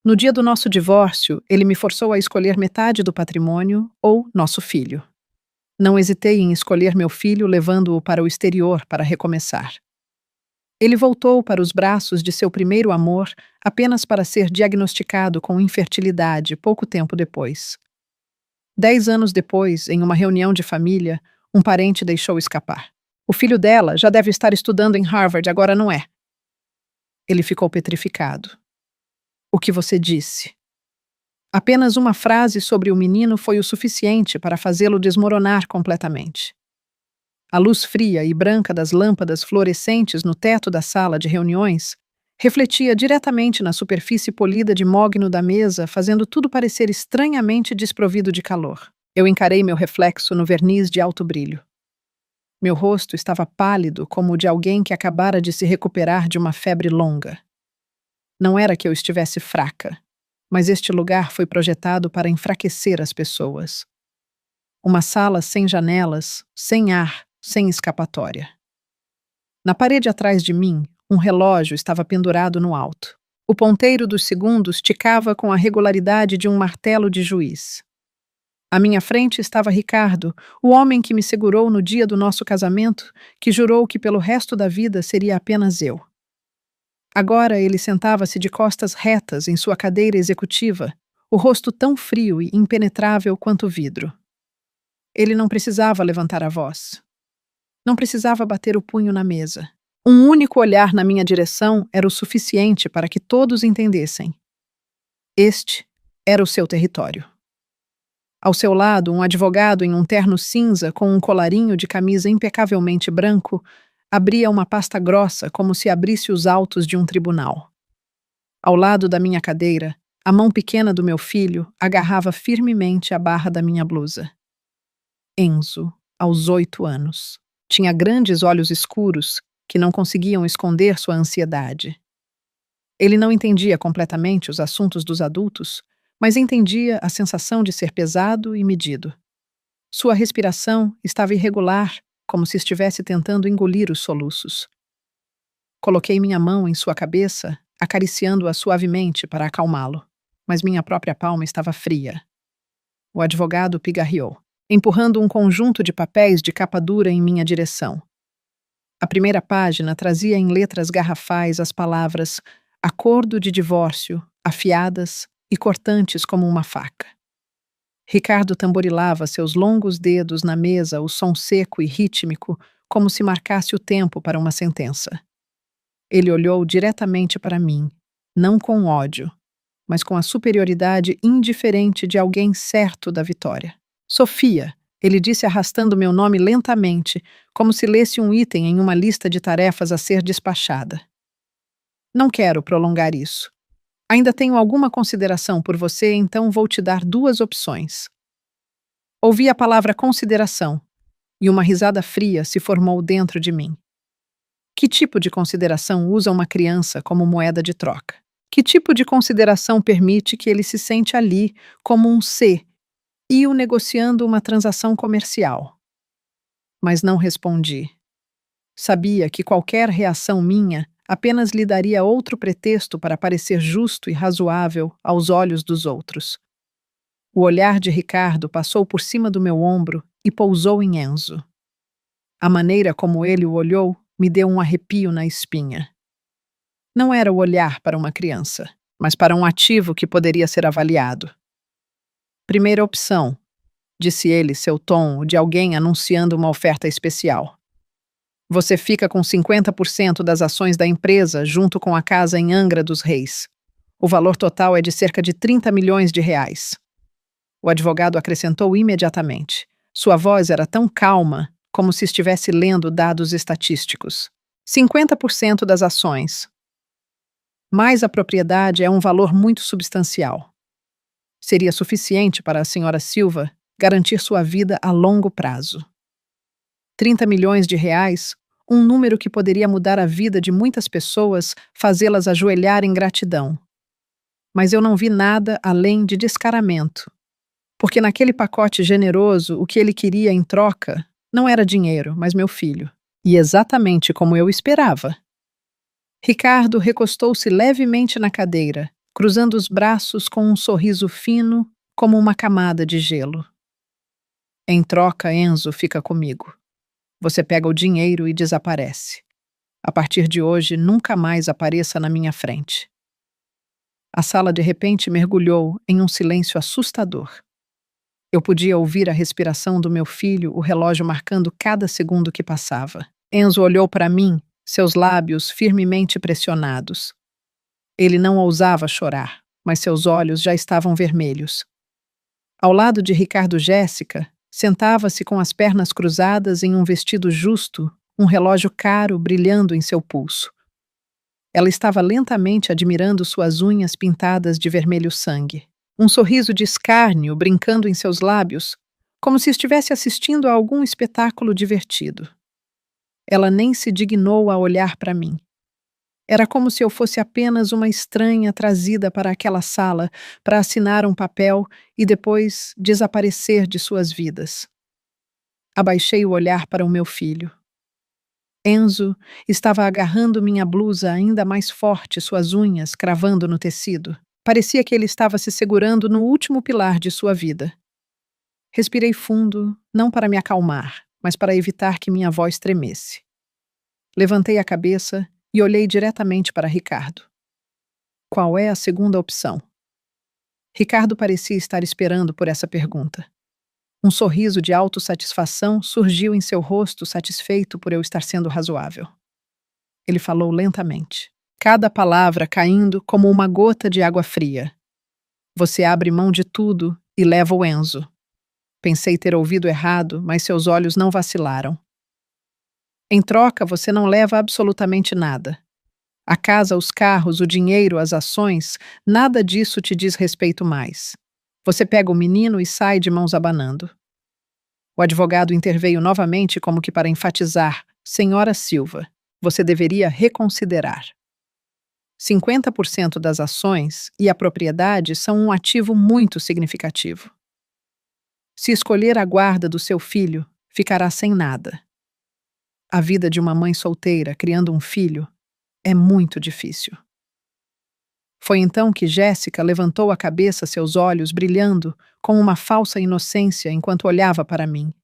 No dia do nosso divórcio, ele me forçou a escolher metade do patrimônio ou nosso filho. Não hesitei em escolher meu filho, levando-o para o exterior para recomeçar. Ele voltou para os braços de seu primeiro amor apenas para ser diagnosticado com infertilidade pouco tempo depois. 10 anos depois, em uma reunião de família, um parente deixou escapar. O filho dela já deve estar estudando em Harvard, agora não é. Ele ficou petrificado. O que você disse? Apenas uma frase sobre o menino foi o suficiente para fazê-lo desmoronar completamente. A luz fria e branca das lâmpadas fluorescentes no teto da sala de reuniões refletia diretamente na superfície polida de mogno da mesa, fazendo tudo parecer estranhamente desprovido de calor. Eu encarei meu reflexo no verniz de alto brilho. Meu rosto estava pálido como o de alguém que acabara de se recuperar de uma febre longa. Não era que eu estivesse fraca, mas este lugar foi projetado para enfraquecer as pessoas. Uma sala sem janelas, sem ar, sem escapatória. Na parede atrás de mim, um relógio estava pendurado no alto. O ponteiro dos segundos ticava com a regularidade de um martelo de juiz. À minha frente estava Ricardo, o homem que me segurou no dia do nosso casamento, que jurou que pelo resto da vida seria apenas eu. Agora ele sentava-se de costas retas em sua cadeira executiva, o rosto tão frio e impenetrável quanto vidro. Ele não precisava levantar a voz. Não precisava bater o punho na mesa. Um único olhar na minha direção era o suficiente para que todos entendessem. Este era o seu território. Ao seu lado, um advogado em um terno cinza com um colarinho de camisa impecavelmente branco abria uma pasta grossa como se abrisse os autos de um tribunal. Ao lado da minha cadeira, a mão pequena do meu filho agarrava firmemente a barra da minha blusa. Enzo, aos 8 anos, tinha grandes olhos escuros que não conseguiam esconder sua ansiedade. Ele não entendia completamente os assuntos dos adultos, mas entendia a sensação de ser pesado e medido. Sua respiração estava irregular, como se estivesse tentando engolir os soluços. Coloquei minha mão em sua cabeça, acariciando-a suavemente para acalmá-lo, mas minha própria palma estava fria. O advogado pigarreou, empurrando um conjunto de papéis de capa dura em minha direção. A primeira página trazia em letras garrafais as palavras acordo de divórcio, afiadas e cortantes como uma faca. Ricardo tamborilava seus longos dedos na mesa, o som seco e rítmico, como se marcasse o tempo para uma sentença. Ele olhou diretamente para mim, não com ódio, mas com a superioridade indiferente de alguém certo da vitória. Sofia, ele disse arrastando meu nome lentamente, como se lesse um item em uma lista de tarefas a ser despachada. Não quero prolongar isso. Ainda tenho alguma consideração por você, então vou te dar 2 opções. Ouvi a palavra consideração, e uma risada fria se formou dentro de mim. Que tipo de consideração usa uma criança como moeda de troca? Que tipo de consideração permite que ele se sente ali como um ser e o negociando uma transação comercial? Mas não respondi. Sabia que qualquer reação minha apenas lhe daria outro pretexto para parecer justo e razoável aos olhos dos outros. O olhar de Ricardo passou por cima do meu ombro e pousou em Enzo. A maneira como ele o olhou me deu um arrepio na espinha. Não era o olhar para uma criança, mas para um ativo que poderia ser avaliado. Primeira opção, disse ele, seu tom de alguém anunciando uma oferta especial. Você fica com 50% das ações da empresa junto com a casa em Angra dos Reis. O valor total é de cerca de 30 milhões de reais. O advogado acrescentou imediatamente. Sua voz era tão calma como se estivesse lendo dados estatísticos. 50% das ações. Mas a propriedade é um valor muito substancial. Seria suficiente para a senhora Silva garantir sua vida a longo prazo. 30 milhões de reais, um número que poderia mudar a vida de muitas pessoas, fazê-las ajoelhar em gratidão. Mas eu não vi nada além de descaramento, porque naquele pacote generoso o que ele queria em troca não era dinheiro, mas meu filho. E exatamente como eu esperava. Ricardo recostou-se levemente na cadeira, cruzando os braços com um sorriso fino como uma camada de gelo. Em troca, Enzo fica comigo. Você pega o dinheiro e desaparece. A partir de hoje, nunca mais apareça na minha frente. A sala de repente mergulhou em um silêncio assustador. Eu podia ouvir a respiração do meu filho, o relógio marcando cada segundo que passava. Enzo olhou para mim, seus lábios firmemente pressionados. Ele não ousava chorar, mas seus olhos já estavam vermelhos. Ao lado de Ricardo Jéssica, sentava-se com as pernas cruzadas em um vestido justo, um relógio caro brilhando em seu pulso. Ela estava lentamente admirando suas unhas pintadas de vermelho sangue. Um sorriso de escárnio brincando em seus lábios, como se estivesse assistindo a algum espetáculo divertido. Ela nem se dignou a olhar para mim. Era como se eu fosse apenas uma estranha trazida para aquela sala para assinar um papel e depois desaparecer de suas vidas. Abaixei o olhar para o meu filho. Enzo estava agarrando minha blusa ainda mais forte, suas unhas cravando no tecido. Parecia que ele estava se segurando no último pilar de sua vida. Respirei fundo, não para me acalmar, mas para evitar que minha voz tremesse. Levantei a cabeça e olhei diretamente para Ricardo. Qual é a segunda opção? Ricardo parecia estar esperando por essa pergunta. Um sorriso de autossatisfação surgiu em seu rosto, satisfeito por eu estar sendo razoável. Ele falou lentamente, cada palavra caindo como uma gota de água fria. Você abre mão de tudo e leva o Enzo. Pensei ter ouvido errado, mas seus olhos não vacilaram. Em troca, você não leva absolutamente nada. A casa, os carros, o dinheiro, as ações, nada disso te diz respeito mais. Você pega o menino e sai de mãos abanando. O advogado interveio novamente como que para enfatizar, Senhora Silva, você deveria reconsiderar. 50% das ações e a propriedade são um ativo muito significativo. Se escolher a guarda do seu filho, ficará sem nada. A vida de uma mãe solteira criando um filho é muito difícil. Foi então que Jéssica levantou a cabeça, seus olhos brilhando com uma falsa inocência enquanto olhava para mim.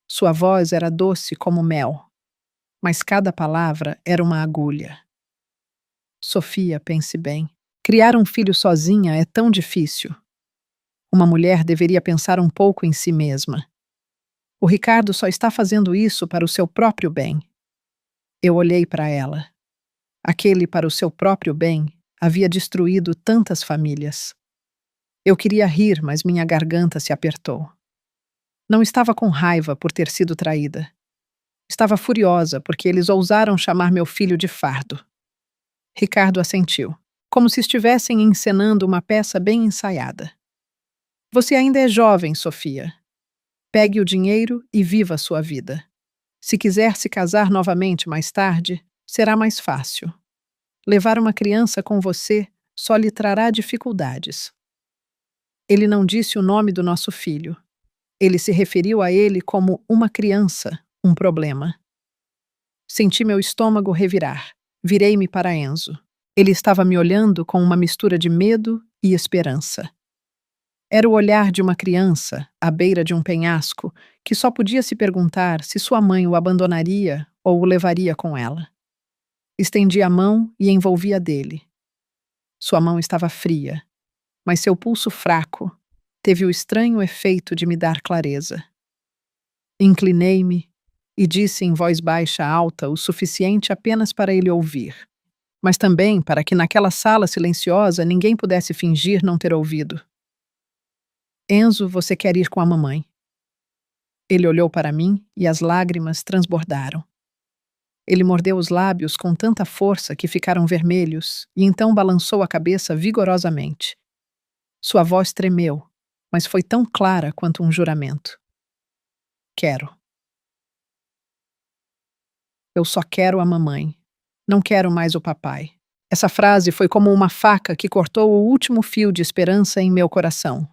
Sua voz era doce como mel, mas cada palavra era uma agulha. Sofia, pense bem. Criar um filho sozinha é tão difícil. Uma mulher deveria pensar um pouco em si mesma. O Ricardo só está fazendo isso para o seu próprio bem. Eu olhei para ela. Aquele para o seu próprio bem havia destruído tantas famílias. Eu queria rir, mas minha garganta se apertou. Não estava com raiva por ter sido traída. Estava furiosa porque eles ousaram chamar meu filho de fardo. Ricardo assentiu, como se estivessem encenando uma peça bem ensaiada. Você ainda é jovem, Sofia. Pegue o dinheiro e viva a sua vida. Se quiser se casar novamente mais tarde, será mais fácil. Levar uma criança com você só lhe trará dificuldades. Ele não disse o nome do nosso filho. Ele se referiu a ele como uma criança, um problema. Senti meu estômago revirar. Virei-me para Enzo. Ele estava me olhando com uma mistura de medo e esperança. Era o olhar de uma criança, à beira de um penhasco, que só podia se perguntar se sua mãe o abandonaria ou o levaria com ela. Estendi a mão e envolvi a dele. Sua mão estava fria, mas seu pulso fraco teve o estranho efeito de me dar clareza. Inclinei-me e disse em voz baixa alta o suficiente apenas para ele ouvir, mas também para que naquela sala silenciosa ninguém pudesse fingir não ter ouvido. Enzo, você quer ir com a mamãe? Ele olhou para mim e as lágrimas transbordaram. Ele mordeu os lábios com tanta força que ficaram vermelhos e então balançou a cabeça vigorosamente. Sua voz tremeu, mas foi tão clara quanto um juramento. Quero. Eu só quero a mamãe. Não quero mais o papai. Essa frase foi como uma faca que cortou o último fio de esperança em meu coração.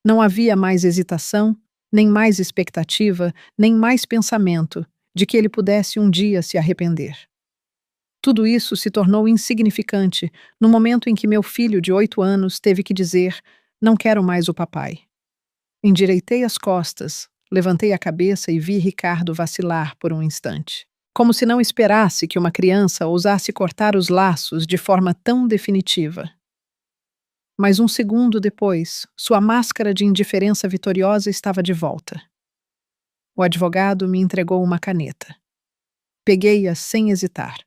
Não havia mais hesitação, nem mais expectativa, nem mais pensamento de que ele pudesse um dia se arrepender. Tudo isso se tornou insignificante no momento em que meu filho de 8 anos teve que dizer: "Não quero mais o papai". Endireitei as costas, levantei a cabeça e vi Ricardo vacilar por um instante. Como se não esperasse que uma criança ousasse cortar os laços de forma tão definitiva. Mas um segundo depois, sua máscara de indiferença vitoriosa estava de volta. O advogado me entregou uma caneta. Peguei-a sem hesitar.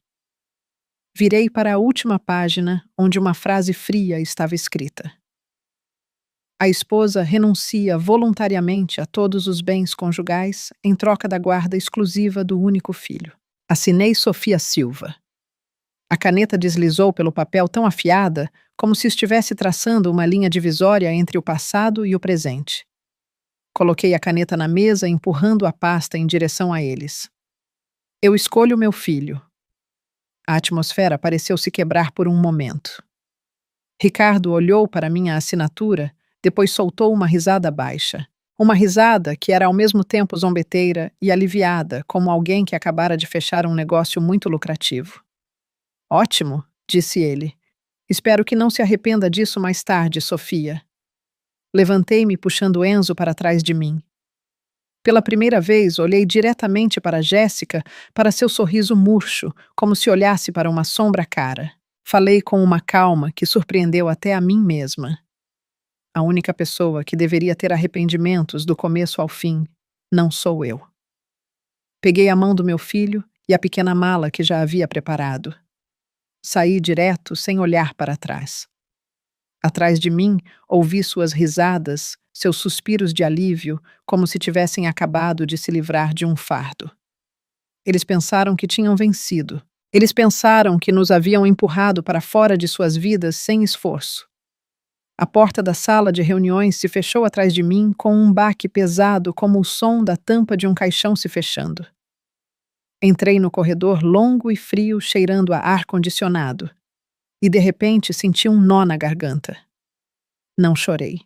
Virei para a última página, onde uma frase fria estava escrita. A esposa renuncia voluntariamente a todos os bens conjugais em troca da guarda exclusiva do único filho. Assinei Sofia Silva. A caneta deslizou pelo papel tão afiada como se estivesse traçando uma linha divisória entre o passado e o presente. Coloquei a caneta na mesa, empurrando a pasta em direção a eles. Eu escolho meu filho. A atmosfera pareceu se quebrar por um momento. Ricardo olhou para minha assinatura, depois soltou uma risada baixa. Uma risada que era ao mesmo tempo zombeteira e aliviada, como alguém que acabara de fechar um negócio muito lucrativo. Ótimo, disse ele. Espero que não se arrependa disso mais tarde, Sofia. Levantei-me puxando Enzo para trás de mim. Pela primeira vez, olhei diretamente para Jéssica, para seu sorriso murcho, como se olhasse para uma sombra cara. Falei com uma calma que surpreendeu até a mim mesma. A única pessoa que deveria ter arrependimentos do começo ao fim não sou eu. Peguei a mão do meu filho e a pequena mala que já havia preparado. Saí direto, sem olhar para trás. Atrás de mim, ouvi suas risadas, seus suspiros de alívio, como se tivessem acabado de se livrar de um fardo. Eles pensaram que tinham vencido. Eles pensaram que nos haviam empurrado para fora de suas vidas sem esforço. A porta da sala de reuniões se fechou atrás de mim com um baque pesado como o som da tampa de um caixão se fechando. Entrei no corredor longo e frio, cheirando a ar-condicionado, e de repente senti um nó na garganta. Não chorei.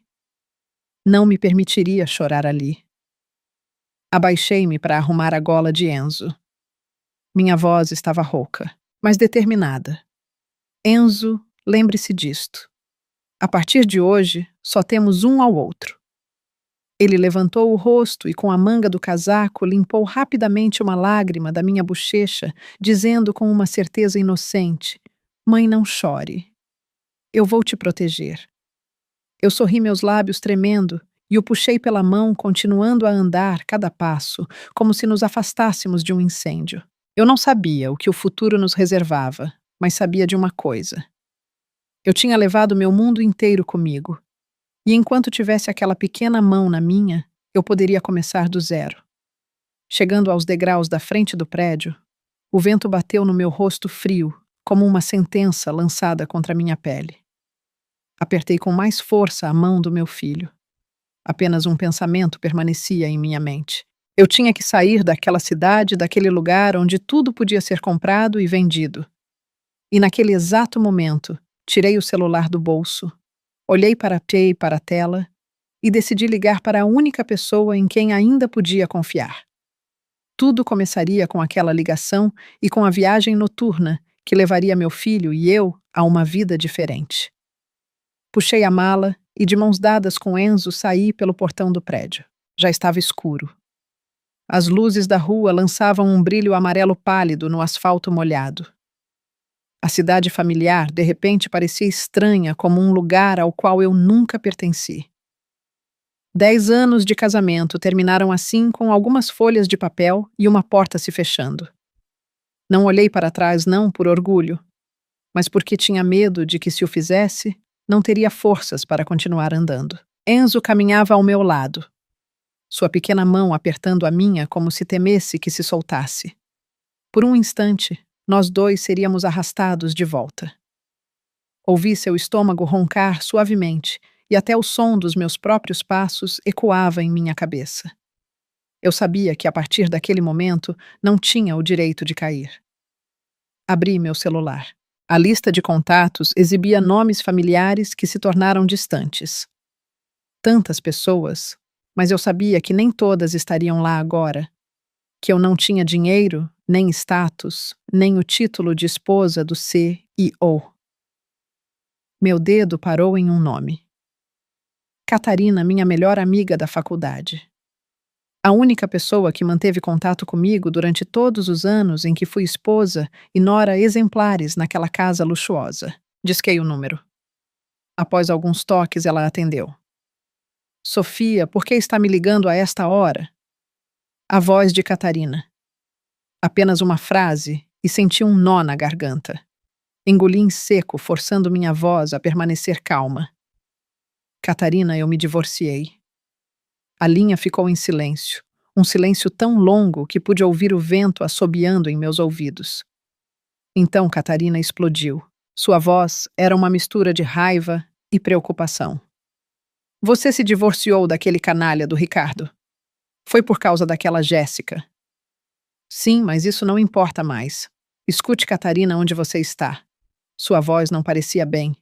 Não me permitiria chorar ali. Abaixei-me para arrumar a gola de Enzo. Minha voz estava rouca, mas determinada. Enzo, lembre-se disto. A partir de hoje, só temos um ao outro. Ele levantou o rosto e, com a manga do casaco, limpou rapidamente uma lágrima da minha bochecha, dizendo com uma certeza inocente: "Mãe, não chore. Eu vou te proteger." Eu sorri, meus lábios tremendo, e o puxei pela mão, continuando a andar cada passo, como se nos afastássemos de um incêndio. Eu não sabia o que o futuro nos reservava, mas sabia de uma coisa. Eu tinha levado meu mundo inteiro comigo, e enquanto tivesse aquela pequena mão na minha, eu poderia começar do zero. Chegando aos degraus da frente do prédio, o vento bateu no meu rosto frio, como uma sentença lançada contra minha pele. Apertei com mais força a mão do meu filho. Apenas um pensamento permanecia em minha mente. Eu tinha que sair daquela cidade, daquele lugar onde tudo podia ser comprado e vendido. E naquele exato momento, tirei o celular do bolso, olhei para a tela e decidi ligar para a única pessoa em quem ainda podia confiar. Tudo começaria com aquela ligação e com a viagem noturna que levaria meu filho e eu a uma vida diferente. Puxei a mala e, de mãos dadas com Enzo, saí pelo portão do prédio. Já estava escuro. As luzes da rua lançavam um brilho amarelo pálido no asfalto molhado. A cidade familiar, de repente, parecia estranha, como um lugar ao qual eu nunca pertenci. 10 anos de casamento terminaram assim, com algumas folhas de papel e uma porta se fechando. Não olhei para trás, não por orgulho, mas porque tinha medo de que, se o fizesse, não teria forças para continuar andando. Enzo caminhava ao meu lado, sua pequena mão apertando a minha como se temesse que se soltasse. Por um instante, nós dois seríamos arrastados de volta. Ouvi seu estômago roncar suavemente e até o som dos meus próprios passos ecoava em minha cabeça. Eu sabia que, a partir daquele momento, não tinha o direito de cair. Abri meu celular. A lista de contatos exibia nomes familiares que se tornaram distantes. Tantas pessoas, mas eu sabia que nem todas estariam lá agora. Que eu não tinha dinheiro, nem status, nem o título de esposa do CEO. Meu dedo parou em um nome. Catarina, minha melhor amiga da faculdade. A única pessoa que manteve contato comigo durante todos os anos em que fui esposa e nora exemplares naquela casa luxuosa. Disquei o número. Após alguns toques, ela atendeu. Sofia, por que está me ligando a esta hora? A voz de Catarina. Apenas uma frase e senti um nó na garganta. Engoli em seco, forçando minha voz a permanecer calma. Catarina, eu me divorciei. A linha ficou em silêncio, um silêncio tão longo que pude ouvir o vento assobiando em meus ouvidos. Então Catarina explodiu. Sua voz era uma mistura de raiva e preocupação. Você se divorciou daquele canalha do Ricardo. Foi por causa daquela Jéssica. Sim, mas isso não importa mais. Escute, Catarina, onde você está. Sua voz não parecia bem.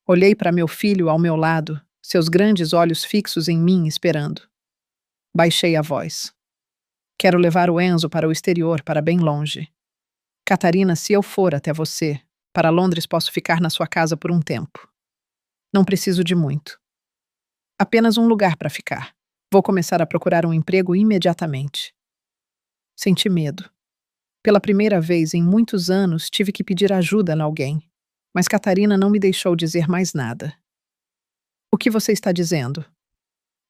Olhei para meu filho ao meu lado, seus grandes olhos fixos em mim, esperando. Baixei a voz. Quero levar o Enzo para o exterior, para bem longe. Catarina, se eu for até você, para Londres posso ficar na sua casa por um tempo. Não preciso de muito. Apenas um lugar para ficar. Vou começar a procurar um emprego imediatamente. Senti medo. Pela primeira vez em muitos anos tive que pedir ajuda a alguém, mas Catarina não me deixou dizer mais nada. O que você está dizendo?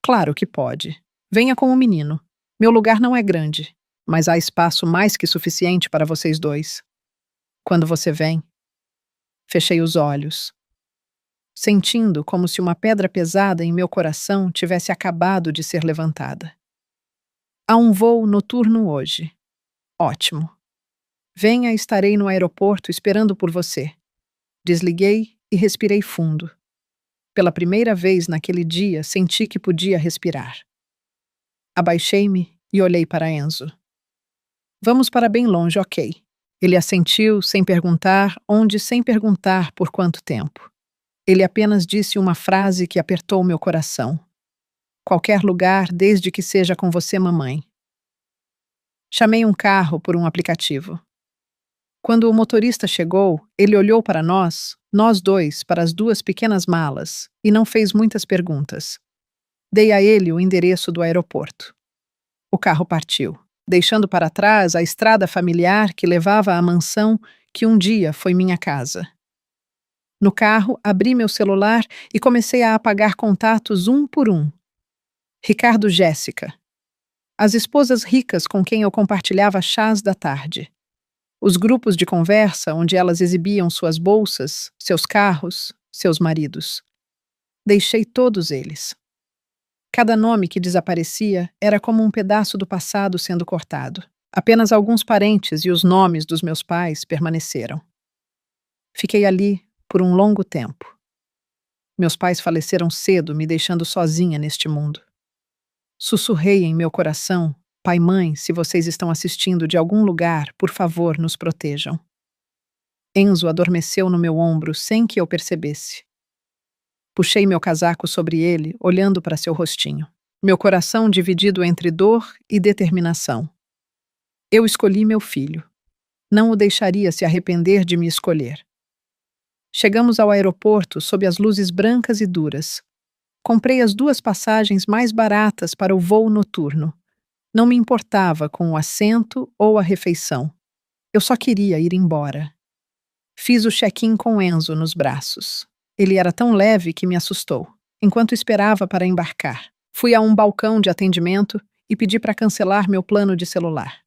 Claro que pode. Venha com o menino. Meu lugar não é grande, mas há espaço mais que suficiente para vocês dois. Quando você vem, fechei os olhos, sentindo como se uma pedra pesada em meu coração tivesse acabado de ser levantada. Há um voo noturno hoje. Ótimo. Venha, estarei no aeroporto esperando por você. Desliguei e respirei fundo. Pela primeira vez naquele dia, senti que podia respirar. Abaixei-me e olhei para Enzo. Vamos para bem longe, ok. Ele assentiu, sem perguntar onde, sem perguntar por quanto tempo. Ele apenas disse uma frase que apertou meu coração. Qualquer lugar, desde que seja com você, mamãe. Chamei um carro por um aplicativo. Quando o motorista chegou, ele olhou para nós dois, para as duas pequenas malas, e não fez muitas perguntas. Dei a ele o endereço do aeroporto. O carro partiu, deixando para trás a estrada familiar que levava à mansão que um dia foi minha casa. No carro, abri meu celular e comecei a apagar contatos um por um. Ricardo, Jéssica. As esposas ricas com quem eu compartilhava chás da tarde. Os grupos de conversa onde elas exibiam suas bolsas, seus carros, seus maridos. Deixei todos eles. Cada nome que desaparecia era como um pedaço do passado sendo cortado. Apenas alguns parentes e os nomes dos meus pais permaneceram. Fiquei ali por um longo tempo. Meus pais faleceram cedo, me deixando sozinha neste mundo. Sussurrei em meu coração: pai, mãe, se vocês estão assistindo de algum lugar, por favor, nos protejam. Enzo adormeceu no meu ombro sem que eu percebesse. Puxei meu casaco sobre ele, olhando para seu rostinho. Meu coração dividido entre dor e determinação. Eu escolhi meu filho. Não o deixaria se arrepender de me escolher. Chegamos ao aeroporto sob as luzes brancas e duras. Comprei as 2 passagens mais baratas para o voo noturno. Não me importava com o assento ou a refeição. Eu só queria ir embora. Fiz o check-in com Enzo nos braços. Ele era tão leve que me assustou. Enquanto esperava para embarcar, fui a um balcão de atendimento e pedi para cancelar meu plano de celular.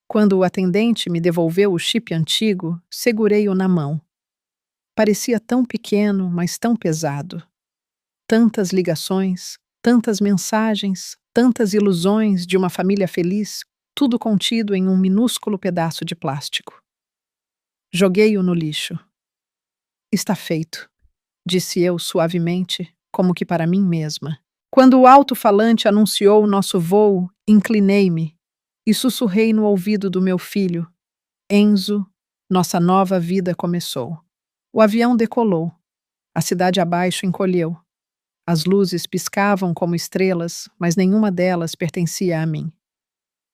Quando o atendente me devolveu o chip antigo, segurei-o na mão. Parecia tão pequeno, mas tão pesado. Tantas ligações, tantas mensagens, tantas ilusões de uma família feliz, tudo contido em um minúsculo pedaço de plástico. Joguei-o no lixo. Está feito, disse eu suavemente, como que para mim mesma. Quando o alto-falante anunciou o nosso voo, inclinei-me e sussurrei no ouvido do meu filho: Enzo, nossa nova vida começou. O avião decolou. A cidade abaixo encolheu. As luzes piscavam como estrelas, mas nenhuma delas pertencia a mim.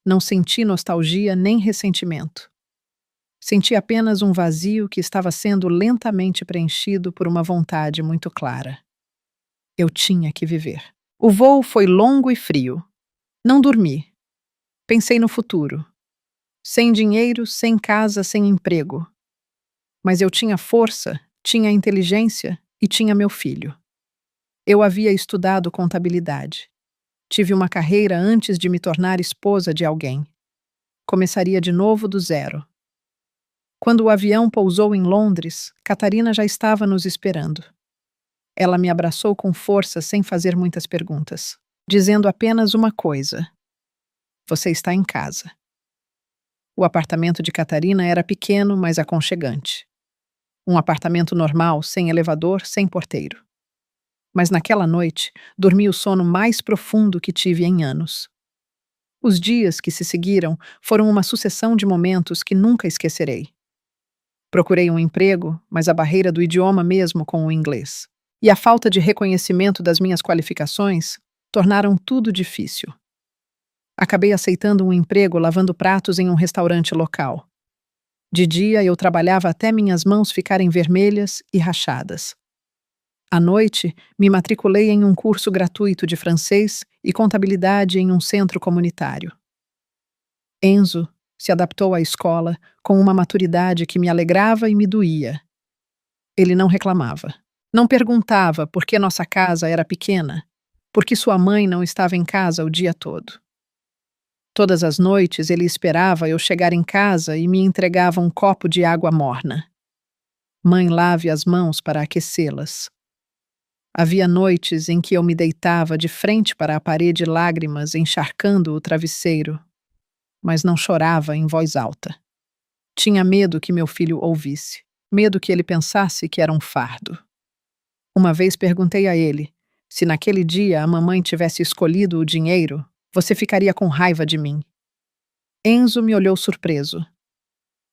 Não senti nostalgia nem ressentimento. Senti apenas um vazio que estava sendo lentamente preenchido por uma vontade muito clara. Eu tinha que viver. O voo foi longo e frio. Não dormi. Pensei no futuro. Sem dinheiro, sem casa, sem emprego. Mas eu tinha força, tinha inteligência e tinha meu filho. Eu havia estudado contabilidade. Tive uma carreira antes de me tornar esposa de alguém. Começaria de novo do zero. Quando o avião pousou em Londres, Catarina já estava nos esperando. Ela me abraçou com força sem fazer muitas perguntas, dizendo apenas uma coisa: "Você está em casa." O apartamento de Catarina era pequeno, mas aconchegante. Um apartamento normal, sem elevador, sem porteiro. Mas naquela noite, dormi o sono mais profundo que tive em anos. Os dias que se seguiram foram uma sucessão de momentos que nunca esquecerei. Procurei um emprego, mas a barreira do idioma mesmo com o inglês e a falta de reconhecimento das minhas qualificações tornaram tudo difícil. Acabei aceitando um emprego lavando pratos em um restaurante local. De dia eu trabalhava até minhas mãos ficarem vermelhas e rachadas. À noite, me matriculei em um curso gratuito de francês e contabilidade em um centro comunitário. Enzo se adaptou à escola com uma maturidade que me alegrava e me doía. Ele não reclamava. Não perguntava por que nossa casa era pequena, porque sua mãe não estava em casa o dia todo. Todas as noites ele esperava eu chegar em casa e me entregava um copo de água morna. "Mãe, lave as mãos para aquecê-las." Havia noites em que eu me deitava de frente para a parede, lágrimas encharcando o travesseiro, mas não chorava em voz alta. Tinha medo que meu filho ouvisse, medo que ele pensasse que era um fardo. Uma vez perguntei a ele: "Se naquele dia a mamãe tivesse escolhido o dinheiro, você ficaria com raiva de mim?" Enzo me olhou surpreso.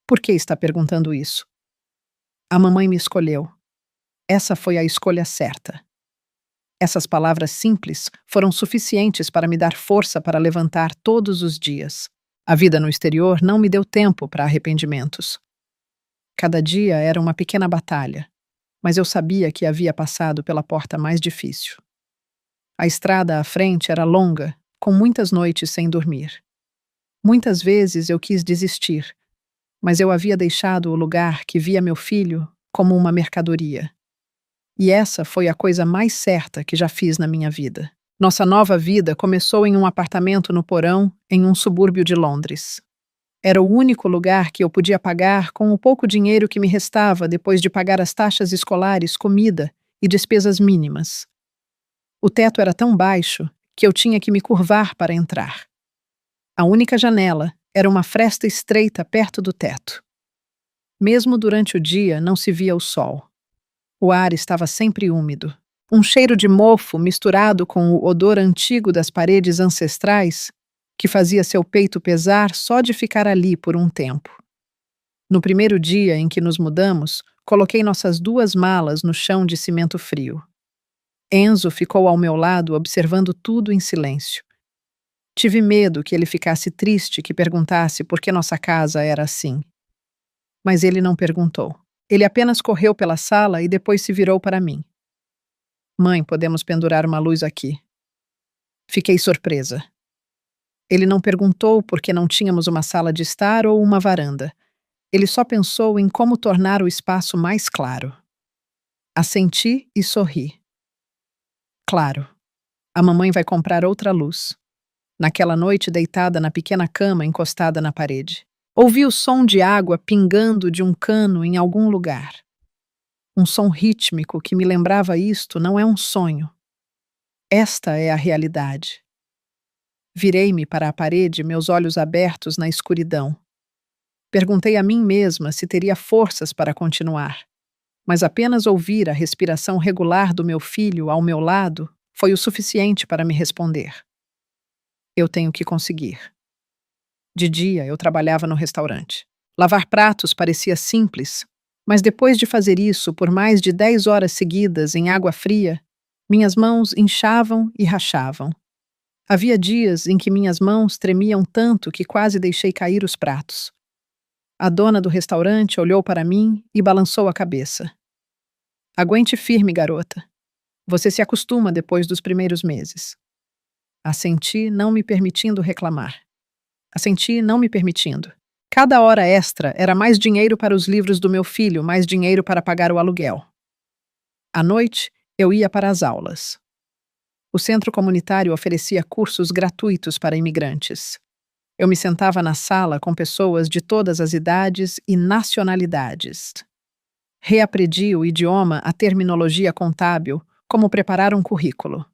"Por que está perguntando isso?" "A mamãe me escolheu. Essa foi a escolha certa." Essas palavras simples foram suficientes para me dar força para levantar todos os dias. A vida no exterior não me deu tempo para arrependimentos. Cada dia era uma pequena batalha, mas eu sabia que havia passado pela porta mais difícil. A estrada à frente era longa, com muitas noites sem dormir. Muitas vezes eu quis desistir, mas eu havia deixado o lugar que via meu filho como uma mercadoria. E essa foi a coisa mais certa que já fiz na minha vida. Nossa nova vida começou em um apartamento no porão, em um subúrbio de Londres. Era o único lugar que eu podia pagar com o pouco dinheiro que me restava depois de pagar as taxas escolares, comida e despesas mínimas. O teto era tão baixo que eu tinha que me curvar para entrar. A única janela era uma fresta estreita perto do teto. Mesmo durante o dia não se via o sol. O ar estava sempre úmido. Um cheiro de mofo misturado com o odor antigo das paredes ancestrais que fazia seu peito pesar só de ficar ali por um tempo. No primeiro dia em que nos mudamos, coloquei nossas 2 malas no chão de cimento frio. Enzo ficou ao meu lado observando tudo em silêncio. Tive medo que ele ficasse triste, que perguntasse por que nossa casa era assim. Mas ele não perguntou. Ele apenas correu pela sala e depois se virou para mim. "Mãe, podemos pendurar uma luz aqui." Fiquei surpresa. Ele não perguntou por que não tínhamos uma sala de estar ou uma varanda. Ele só pensou em como tornar o espaço mais claro. Assenti e sorri. Claro, a mamãe vai comprar outra luz. Naquela noite, deitada na pequena cama encostada na parede, ouvi o som de água pingando de um cano em algum lugar. Um som rítmico que me lembrava isto não é um sonho. Esta é a realidade. Virei-me para a parede, meus olhos abertos na escuridão. Perguntei a mim mesma se teria forças para continuar, mas apenas ouvir a respiração regular do meu filho ao meu lado foi o suficiente para me responder. Eu tenho que conseguir. De dia, eu trabalhava no restaurante. Lavar pratos parecia simples, mas depois de fazer isso por mais de 10 horas seguidas em água fria, minhas mãos inchavam e rachavam. Havia dias em que minhas mãos tremiam tanto que quase deixei cair os pratos. A dona do restaurante olhou para mim e balançou a cabeça. Aguente firme, garota. Você se acostuma depois dos primeiros meses. Assenti, não me permitindo reclamar. Assenti, não me permitindo. Cada hora extra era mais dinheiro para os livros do meu filho, mais dinheiro para pagar o aluguel. À noite, eu ia para as aulas. O centro comunitário oferecia cursos gratuitos para imigrantes. Eu me sentava na sala com pessoas de todas as idades e nacionalidades. Reaprendi o idioma, a terminologia contábil, como preparar um currículo.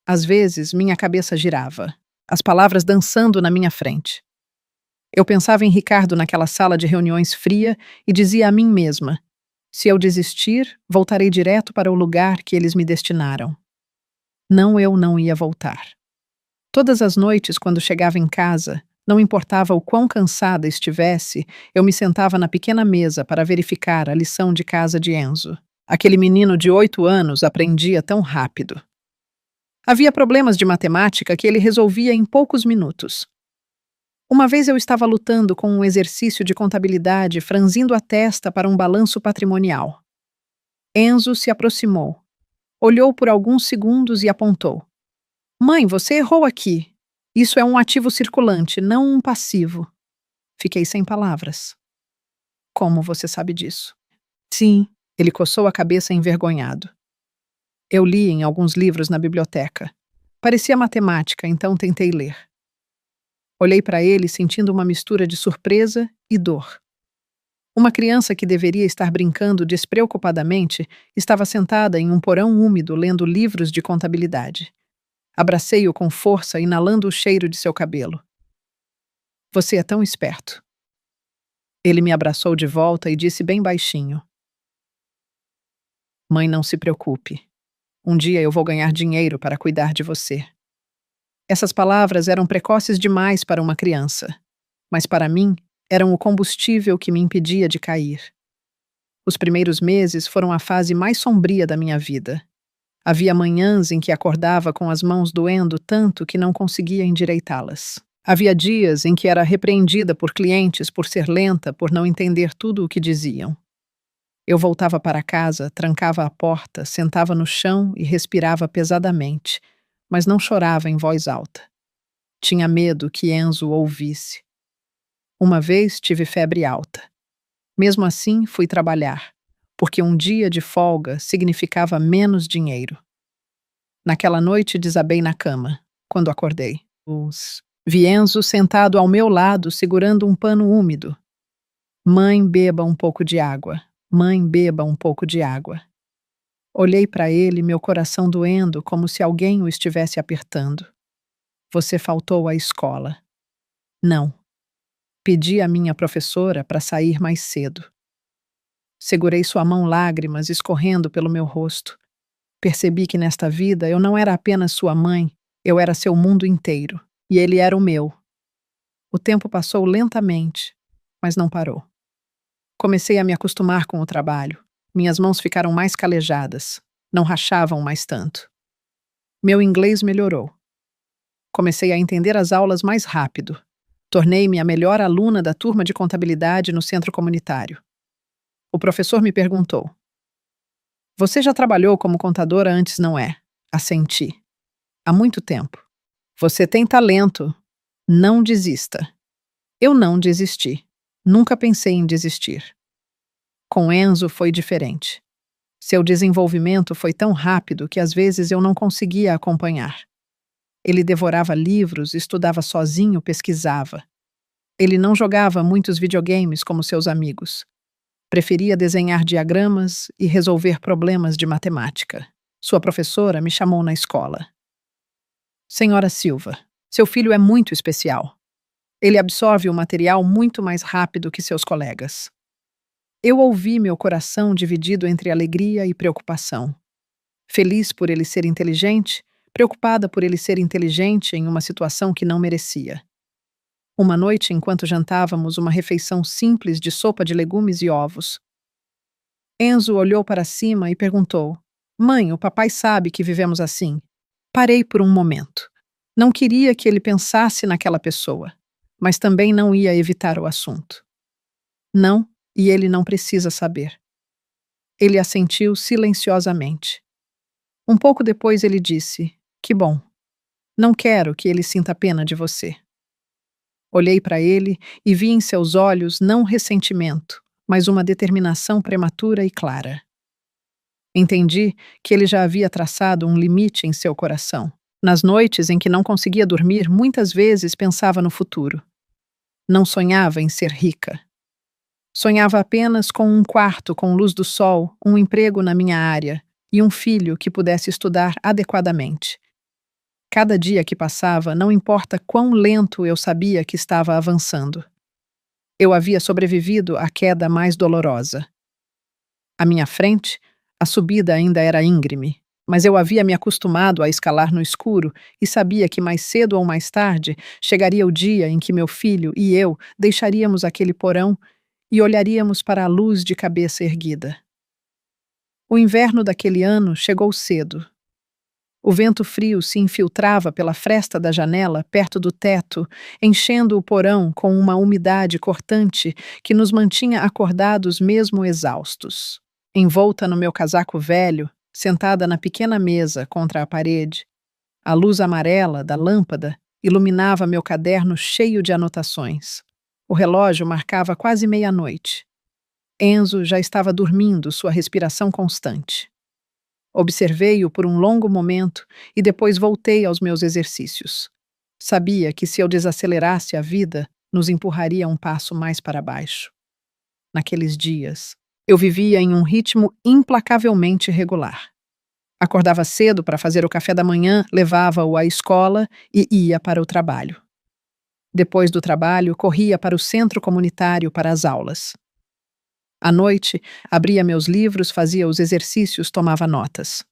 Às vezes, minha cabeça girava, as palavras dançando na minha frente. Eu pensava em Ricardo naquela sala de reuniões fria e dizia a mim mesma: se eu desistir, voltarei direto para o lugar que eles me destinaram. Não, eu não ia voltar. Todas as noites, quando chegava em casa, não importava o quão cansada estivesse, eu me sentava na pequena mesa para verificar a lição de casa de Enzo. Aquele menino de 8 anos aprendia tão rápido. Havia problemas de matemática que ele resolvia em poucos minutos. Uma vez eu estava lutando com um exercício de contabilidade, franzindo a testa para um balanço patrimonial. Enzo se aproximou, olhou por alguns segundos e apontou. Mãe, você errou aqui. Isso é um ativo circulante, não um passivo. Fiquei sem palavras. Como você sabe disso? Sim, ele coçou a cabeça envergonhado. Eu li em alguns livros na biblioteca. Parecia matemática, então tentei ler. Olhei para ele sentindo uma mistura de surpresa e dor. Uma criança que deveria estar brincando despreocupadamente estava sentada em um porão úmido lendo livros de contabilidade. Abracei-o com força, inalando o cheiro de seu cabelo. Você é tão esperto. Ele me abraçou de volta e disse bem baixinho. Mãe, não se preocupe. Um dia eu vou ganhar dinheiro para cuidar de você. Essas palavras eram precoces demais para uma criança, mas para mim eram o combustível que me impedia de cair. Os primeiros meses foram a fase mais sombria da minha vida. Havia manhãs em que acordava com as mãos doendo tanto que não conseguia endireitá-las. Havia dias em que era repreendida por clientes por ser lenta, por não entender tudo o que diziam. Eu voltava para casa, trancava a porta, sentava no chão e respirava pesadamente, mas não chorava em voz alta. Tinha medo que Enzo ouvisse. Uma vez tive febre alta. Mesmo assim, fui trabalhar, porque um dia de folga significava menos dinheiro. Naquela noite desabei na cama, quando acordei. Vi Enzo sentado ao meu lado, segurando um pano úmido. Mãe, beba um pouco de água. Mãe, beba um pouco de água. Olhei para ele, meu coração doendo, como se alguém o estivesse apertando. Você faltou à escola. Não. Pedi à minha professora para sair mais cedo. Segurei sua mão, lágrimas escorrendo pelo meu rosto. Percebi que nesta vida eu não era apenas sua mãe, eu era seu mundo inteiro, e ele era o meu. O tempo passou lentamente, mas não parou. Comecei a me acostumar com o trabalho. Minhas mãos ficaram mais calejadas, não rachavam mais tanto. Meu inglês melhorou. Comecei a entender as aulas mais rápido. Tornei-me a melhor aluna da turma de contabilidade no centro comunitário. O professor me perguntou: Você já trabalhou como contadora antes, não é? Assenti. Há muito tempo. Você tem talento. Não desista. Eu não desisti. Nunca pensei em desistir. Com Enzo foi diferente. Seu desenvolvimento foi tão rápido que às vezes eu não conseguia acompanhar. Ele devorava livros, estudava sozinho, pesquisava. Ele não jogava muitos videogames como seus amigos. Preferia desenhar diagramas e resolver problemas de matemática. Sua professora me chamou na escola. Senhora Silva, seu filho é muito especial. Ele absorve o material muito mais rápido que seus colegas. Eu ouvi meu coração dividido entre alegria e preocupação. Feliz por ele ser inteligente, preocupada por ele ser inteligente em uma situação que não merecia. Uma noite, enquanto jantávamos uma refeição simples de sopa de legumes e ovos, Enzo olhou para cima e perguntou: Mãe, o papai sabe que vivemos assim? Parei por um momento. Não queria que ele pensasse naquela pessoa, mas também não ia evitar o assunto. Não, e ele não precisa saber. Ele assentiu silenciosamente. Um pouco depois ele disse: Que bom, não quero que ele sinta pena de você. Olhei para ele e vi em seus olhos não ressentimento, mas uma determinação prematura e clara. Entendi que ele já havia traçado um limite em seu coração. Nas noites em que não conseguia dormir, muitas vezes pensava no futuro. Não sonhava em ser rica. Sonhava apenas com um quarto com luz do sol, um emprego na minha área e um filho que pudesse estudar adequadamente. Cada dia que passava, não importa quão lento eu sabia que estava avançando. Eu havia sobrevivido à queda mais dolorosa. À minha frente, a subida ainda era íngreme, mas eu havia me acostumado a escalar no escuro e sabia que mais cedo ou mais tarde chegaria o dia em que meu filho e eu deixaríamos aquele porão e olharíamos para a luz de cabeça erguida. O inverno daquele ano chegou cedo. O vento frio se infiltrava pela fresta da janela perto do teto, enchendo o porão com uma umidade cortante que nos mantinha acordados mesmo exaustos. Envolta no meu casaco velho, sentada na pequena mesa contra a parede, a luz amarela da lâmpada iluminava meu caderno cheio de anotações. O relógio marcava quase meia-noite. Enzo já estava dormindo, sua respiração constante. Observei-o por um longo momento e depois voltei aos meus exercícios. Sabia que se eu desacelerasse a vida, nos empurraria um passo mais para baixo. Naqueles dias, eu vivia em um ritmo implacavelmente regular. Acordava cedo para fazer o café da manhã, levava-o à escola e ia para o trabalho. Depois do trabalho, corria para o centro comunitário para as aulas. À noite, abria meus livros, fazia os exercícios, tomava notas.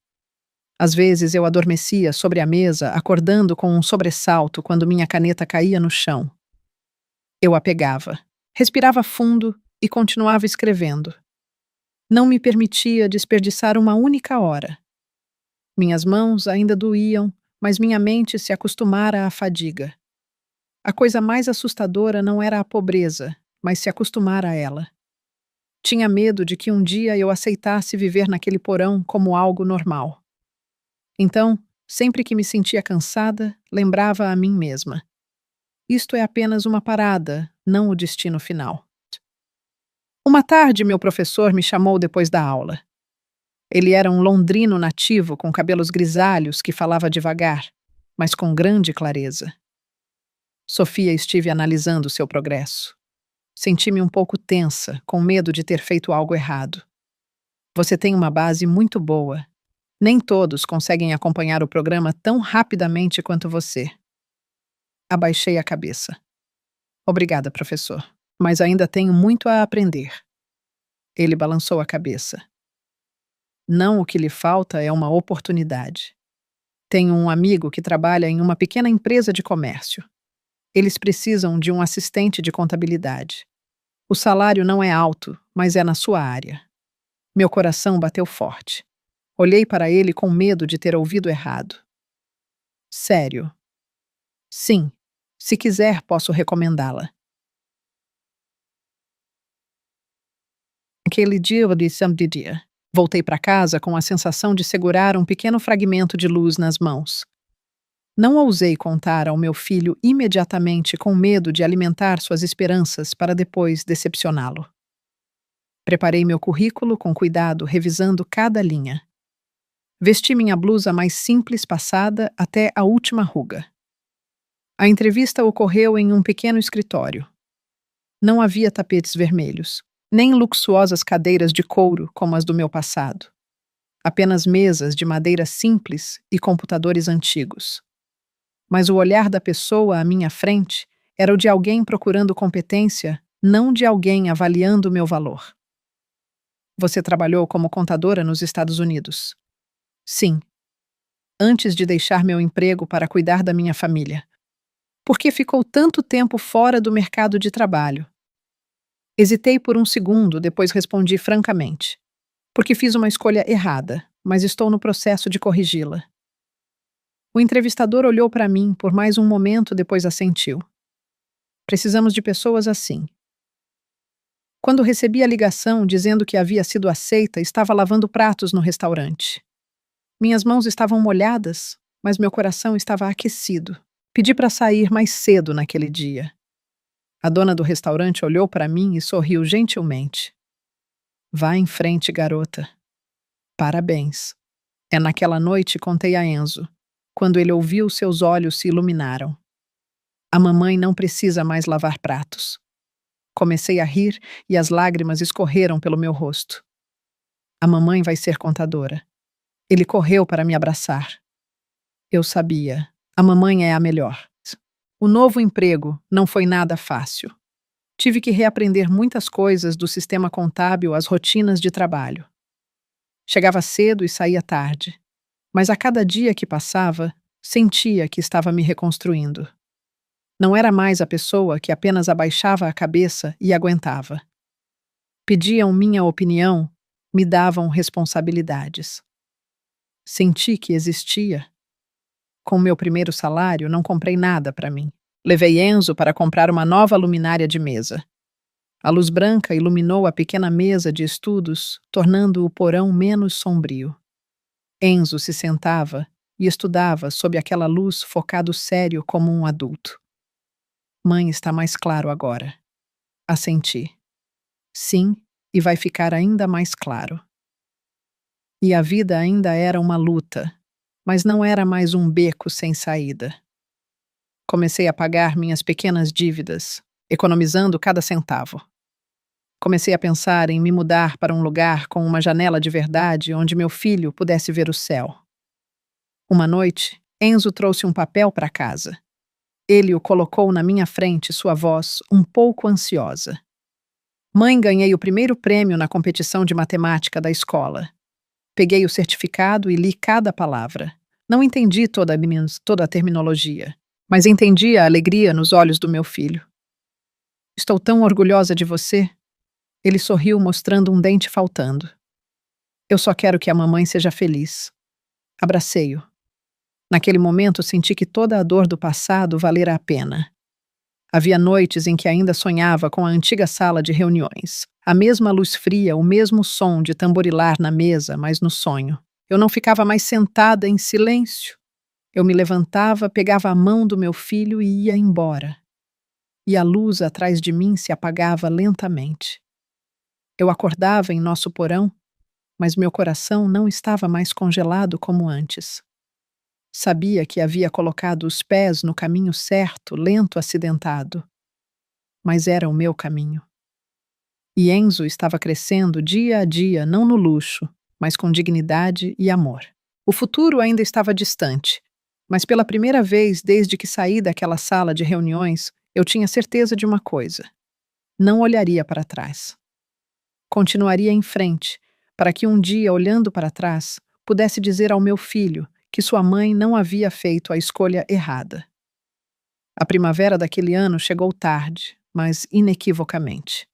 Às vezes eu adormecia sobre a mesa, acordando com um sobressalto quando minha caneta caía no chão. Eu a pegava, respirava fundo e continuava escrevendo. Não me permitia desperdiçar uma única hora. Minhas mãos ainda doíam, mas minha mente se acostumara à fadiga. A coisa mais assustadora não era a pobreza, mas se acostumar a ela. Tinha medo de que um dia eu aceitasse viver naquele porão como algo normal. Então, sempre que me sentia cansada, lembrava a mim mesma. Isto é apenas uma parada, não o destino final. Uma tarde, meu professor me chamou depois da aula. Ele era um londrino nativo com cabelos grisalhos que falava devagar, mas com grande clareza. Sofia estive analisando seu progresso. Senti-me um pouco tensa, com medo de ter feito algo errado. Você tem uma base muito boa. Nem todos conseguem acompanhar o programa tão rapidamente quanto você. Abaixei a cabeça. Obrigada, professor, mas ainda tenho muito a aprender. Ele balançou a cabeça. Não, o que lhe falta é uma oportunidade. Tenho um amigo que trabalha em uma pequena empresa de comércio. Eles precisam de um assistente de contabilidade. O salário não é alto, mas é na sua área. Meu coração bateu forte. Olhei para ele com medo de ter ouvido errado. Sério? Sim. Se quiser, posso recomendá-la. Aquele dia eu disse dia. Voltei para casa com a sensação de segurar um pequeno fragmento de luz nas mãos. Não ousei contar ao meu filho imediatamente com medo de alimentar suas esperanças para depois decepcioná-lo. Preparei meu currículo com cuidado, revisando cada linha. Vesti minha blusa mais simples passada até a última ruga. A entrevista ocorreu em um pequeno escritório. Não havia tapetes vermelhos, nem luxuosas cadeiras de couro como as do meu passado. Apenas mesas de madeira simples e computadores antigos. Mas o olhar da pessoa à minha frente era o de alguém procurando competência, não de alguém avaliando meu valor. Você trabalhou como contadora nos Estados Unidos? Sim. Antes de deixar meu emprego para cuidar da minha família. Por que ficou tanto tempo fora do mercado de trabalho? Hesitei por um segundo, depois respondi francamente. Porque fiz uma escolha errada, mas estou no processo de corrigi-la. O entrevistador olhou para mim por mais um momento, depois assentiu. Precisamos de pessoas assim. Quando recebi a ligação dizendo que havia sido aceita, estava lavando pratos no restaurante. Minhas mãos estavam molhadas, mas meu coração estava aquecido. Pedi para sair mais cedo naquele dia. A dona do restaurante olhou para mim e sorriu gentilmente. Vá em frente, garota. Parabéns. É naquela noite contei a Enzo. Quando ele ouviu, seus olhos se iluminaram. A mamãe não precisa mais lavar pratos. Comecei a rir e as lágrimas escorreram pelo meu rosto. A mamãe vai ser contadora. Ele correu para me abraçar. Eu sabia. A mamãe é a melhor. O novo emprego não foi nada fácil. Tive que reaprender muitas coisas do sistema contábil às rotinas de trabalho. Chegava cedo e saía tarde, mas a cada dia que passava, sentia que estava me reconstruindo. Não era mais a pessoa que apenas abaixava a cabeça e aguentava. Pediam minha opinião, me davam responsabilidades. Senti que existia. Com meu primeiro salário, não comprei nada para mim. Levei Enzo para comprar uma nova luminária de mesa. A luz branca iluminou a pequena mesa de estudos, tornando o porão menos sombrio. Enzo se sentava e estudava sob aquela luz, focado sério como um adulto. Mãe, está mais claro agora. Assenti. Sim, e vai ficar ainda mais claro. E a vida ainda era uma luta, mas não era mais um beco sem saída. Comecei a pagar minhas pequenas dívidas, economizando cada centavo. Comecei a pensar em me mudar para um lugar com uma janela de verdade onde meu filho pudesse ver o céu. Uma noite, Enzo trouxe um papel para casa. Ele o colocou na minha frente, sua voz um pouco ansiosa. Mãe, ganhei o primeiro prêmio na competição de matemática da escola. Peguei o certificado e li cada palavra. Não entendi toda a terminologia, mas entendi a alegria nos olhos do meu filho. Estou tão orgulhosa de você. Ele sorriu, mostrando um dente faltando. Eu só quero que a mamãe seja feliz. Abracei-o. Naquele momento senti que toda a dor do passado valera a pena. Havia noites em que ainda sonhava com a antiga sala de reuniões. A mesma luz fria, o mesmo som de tamborilar na mesa, mas no sonho. Eu não ficava mais sentada em silêncio. Eu me levantava, pegava a mão do meu filho e ia embora. E a luz atrás de mim se apagava lentamente. Eu acordava em nosso porão, mas meu coração não estava mais congelado como antes. Sabia que havia colocado os pés no caminho certo, lento, acidentado. Mas era o meu caminho. E Enzo estava crescendo dia a dia, não no luxo, mas com dignidade e amor. O futuro ainda estava distante, mas pela primeira vez desde que saí daquela sala de reuniões, eu tinha certeza de uma coisa: não olharia para trás. Continuaria em frente, para que um dia, olhando para trás, pudesse dizer ao meu filho que sua mãe não havia feito a escolha errada. A primavera daquele ano chegou tarde, mas inequivocamente.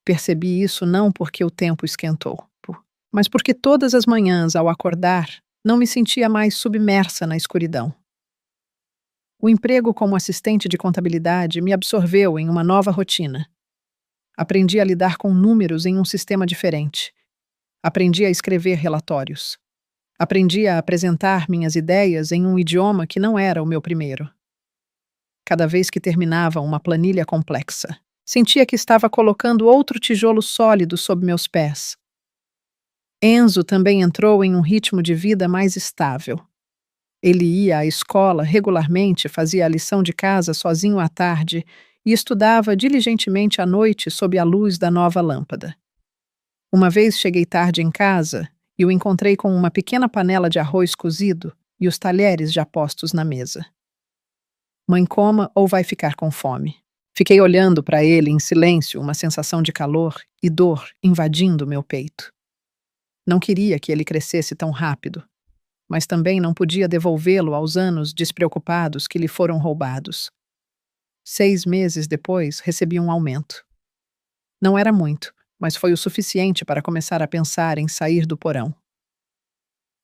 Percebi isso não porque o tempo esquentou, mas porque todas as manhãs, ao acordar, não me sentia mais submersa na escuridão. O emprego como assistente de contabilidade me absorveu em uma nova rotina. Aprendi a lidar com números em um sistema diferente. Aprendi a escrever relatórios. Aprendi a apresentar minhas ideias em um idioma que não era o meu primeiro. Cada vez que terminava uma planilha complexa, sentia que estava colocando outro tijolo sólido sob meus pés. Enzo também entrou em um ritmo de vida mais estável. Ele ia à escola regularmente, fazia a lição de casa sozinho à tarde e estudava diligentemente à noite sob a luz da nova lâmpada. Uma vez cheguei tarde em casa e o encontrei com uma pequena panela de arroz cozido e os talheres já postos na mesa. Mãe, coma ou vai ficar com fome. Fiquei olhando para ele em silêncio, uma sensação de calor e dor invadindo meu peito. Não queria que ele crescesse tão rápido, mas também não podia devolvê-lo aos anos despreocupados que lhe foram roubados. 6 meses depois, recebi um aumento. Não era muito, mas foi o suficiente para começar a pensar em sair do porão.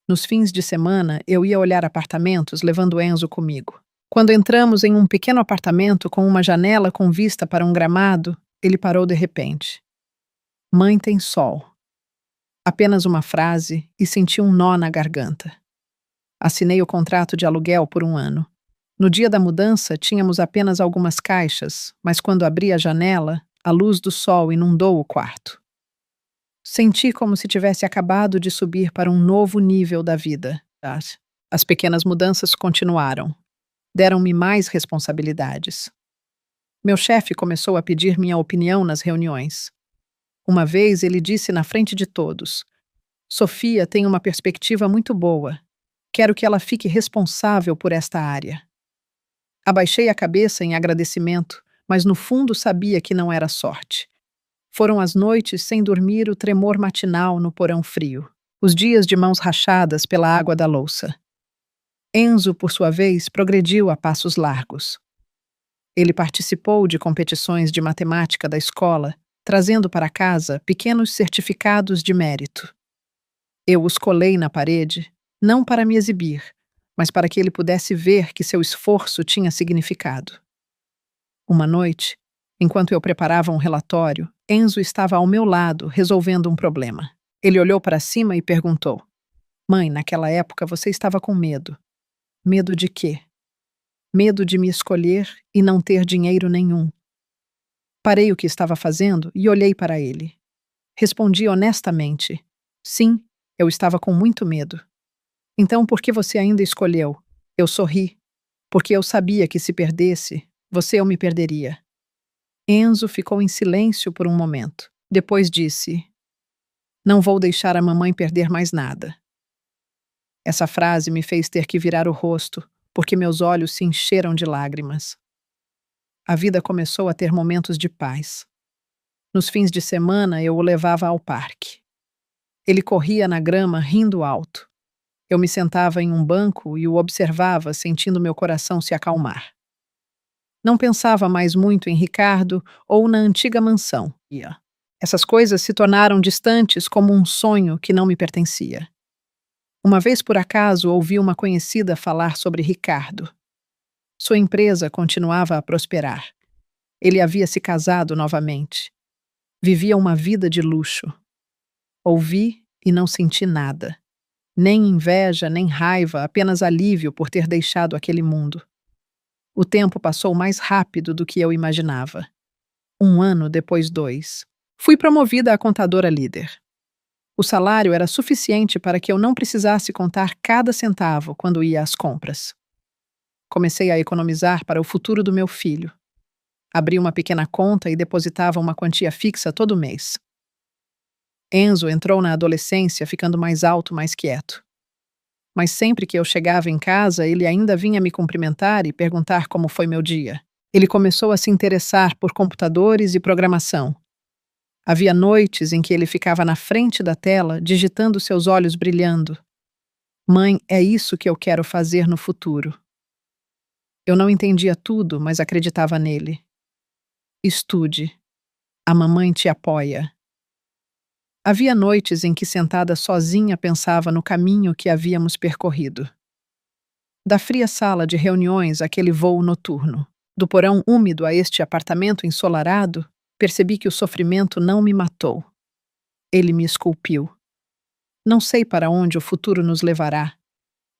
Nos fins de semana, eu ia olhar apartamentos levando Enzo comigo. Quando entramos em um pequeno apartamento com uma janela com vista para um gramado, ele parou de repente. Mãe tem sol. Apenas uma frase e senti um nó na garganta. Assinei o contrato de aluguel por 1 ano. No dia da mudança, tínhamos apenas algumas caixas, mas quando abri a janela, a luz do sol inundou o quarto. Senti como se tivesse acabado de subir para um novo nível da vida. As pequenas mudanças continuaram. Deram-me mais responsabilidades. Meu chefe começou a pedir minha opinião nas reuniões. Uma vez ele disse na frente de todos: Sofia tem uma perspectiva muito boa. Quero que ela fique responsável por esta área. Abaixei a cabeça em agradecimento, mas no fundo sabia que não era sorte. Foram as noites sem dormir, o tremor matinal no porão frio, os dias de mãos rachadas pela água da louça. Enzo, por sua vez, progrediu a passos largos. Ele participou de competições de matemática da escola, trazendo para casa pequenos certificados de mérito. Eu os colei na parede, não para me exibir, mas para que ele pudesse ver que seu esforço tinha significado. Uma noite, enquanto eu preparava um relatório, Enzo estava ao meu lado, resolvendo um problema. Ele olhou para cima e perguntou: Mãe, naquela época você estava com medo. Medo de quê? Medo de me escolher e não ter dinheiro nenhum. Parei o que estava fazendo e olhei para ele. Respondi honestamente: Sim, eu estava com muito medo. Então por que você ainda escolheu? Eu sorri, porque eu sabia que se perdesse, você ou me perderia. Enzo ficou em silêncio por um momento. Depois disse: Não vou deixar a mamãe perder mais nada. Essa frase me fez ter que virar o rosto, porque meus olhos se encheram de lágrimas. A vida começou a ter momentos de paz. Nos fins de semana eu o levava ao parque. Ele corria na grama rindo alto. Eu me sentava em um banco e o observava, sentindo meu coração se acalmar. Não pensava mais muito em Ricardo ou na antiga mansão. Essas coisas se tornaram distantes como um sonho que não me pertencia. Uma vez por acaso ouvi uma conhecida falar sobre Ricardo. Sua empresa continuava a prosperar. Ele havia se casado novamente. Vivia uma vida de luxo. Ouvi e não senti nada. Nem inveja, nem raiva, apenas alívio por ter deixado aquele mundo. O tempo passou mais rápido do que eu imaginava. 1 ano, depois 2. Fui promovida a contadora líder. O salário era suficiente para que eu não precisasse contar cada centavo quando ia às compras. Comecei a economizar para o futuro do meu filho. Abri uma pequena conta e depositava uma quantia fixa todo mês. Enzo entrou na adolescência ficando mais alto, mais quieto. Mas sempre que eu chegava em casa, ele ainda vinha me cumprimentar e perguntar como foi meu dia. Ele começou a se interessar por computadores e programação. Havia noites em que ele ficava na frente da tela, digitando, seus olhos brilhando. Mãe, é isso que eu quero fazer no futuro. Eu não entendia tudo, mas acreditava nele. Estude. A mamãe te apoia. Havia noites em que, sentada sozinha, pensava no caminho que havíamos percorrido. Da fria sala de reuniões àquele voo noturno, do porão úmido a este apartamento ensolarado, percebi que o sofrimento não me matou. Ele me esculpiu. Não sei para onde o futuro nos levará,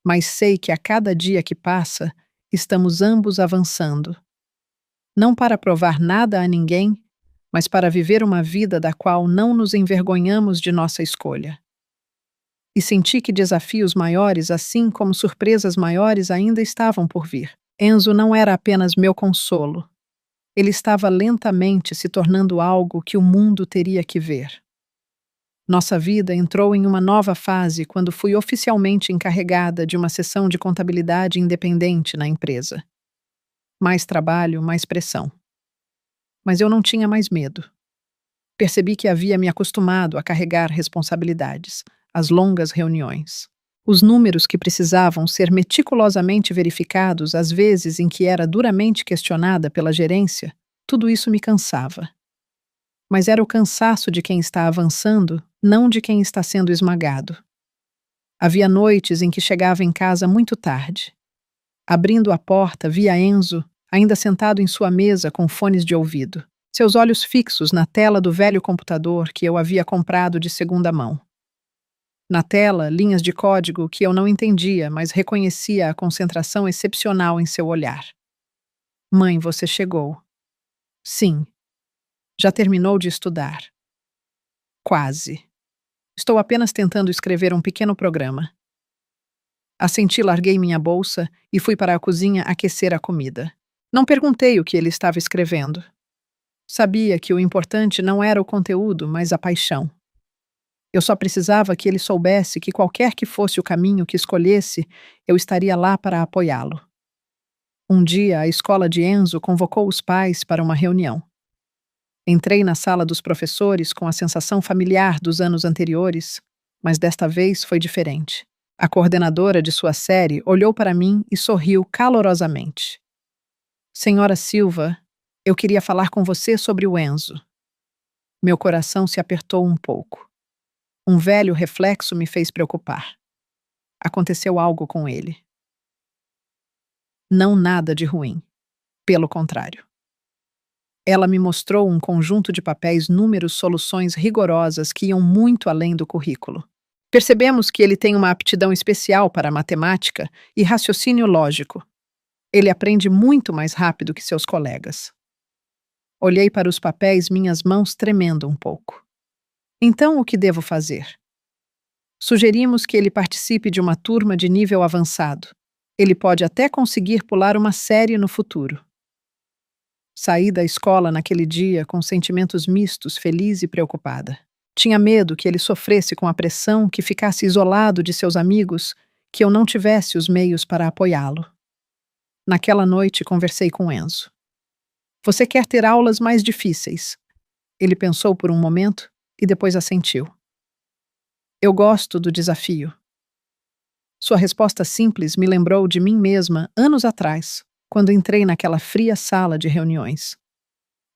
mas sei que a cada dia que passa, estamos ambos avançando. Não para provar nada a ninguém, mas para viver uma vida da qual não nos envergonhamos de nossa escolha. E senti que desafios maiores, assim como surpresas maiores, ainda estavam por vir. Enzo não era apenas meu consolo. Ele estava lentamente se tornando algo que o mundo teria que ver. Nossa vida entrou em uma nova fase quando fui oficialmente encarregada de uma seção de contabilidade independente na empresa. Mais trabalho, mais pressão. Mas eu não tinha mais medo. Percebi que havia me acostumado a carregar responsabilidades, as longas reuniões, os números que precisavam ser meticulosamente verificados às vezes em que era duramente questionada pela gerência, tudo isso me cansava. Mas era o cansaço de quem está avançando, não de quem está sendo esmagado. Havia noites em que chegava em casa muito tarde. Abrindo a porta, via Enzo, ainda sentado em sua mesa com fones de ouvido, seus olhos fixos na tela do velho computador que eu havia comprado de segunda mão. Na tela, linhas de código que eu não entendia, mas reconhecia a concentração excepcional em seu olhar. Mãe, você chegou. Sim. Já terminou de estudar? Quase. Estou apenas tentando escrever um pequeno programa. Assenti, larguei minha bolsa e fui para a cozinha aquecer a comida. Não perguntei o que ele estava escrevendo. Sabia que o importante não era o conteúdo, mas a paixão. Eu só precisava que ele soubesse que qualquer que fosse o caminho que escolhesse, eu estaria lá para apoiá-lo. Um dia, a escola de Enzo convocou os pais para uma reunião. Entrei na sala dos professores com a sensação familiar dos anos anteriores, mas desta vez foi diferente. A coordenadora de sua série olhou para mim e sorriu calorosamente. Senhora Silva, eu queria falar com você sobre o Enzo. Meu coração se apertou um pouco. Um velho reflexo me fez preocupar. Aconteceu algo com ele. Não nada de ruim. Pelo contrário. Ela me mostrou um conjunto de papéis, números, soluções rigorosas que iam muito além do currículo. Percebemos que ele tem uma aptidão especial para a matemática e raciocínio lógico. Ele aprende muito mais rápido que seus colegas. Olhei para os papéis, minhas mãos tremendo um pouco. Então, o que devo fazer? Sugerimos que ele participe de uma turma de nível avançado. Ele pode até conseguir pular uma série no futuro. Saí da escola naquele dia com sentimentos mistos, feliz e preocupada. Tinha medo que ele sofresse com a pressão, que ficasse isolado de seus amigos, que eu não tivesse os meios para apoiá-lo. Naquela noite, conversei com Enzo. Você quer ter aulas mais difíceis? Ele pensou por um momento e depois assentiu. Eu gosto do desafio. Sua resposta simples me lembrou de mim mesma anos atrás, quando entrei naquela fria sala de reuniões.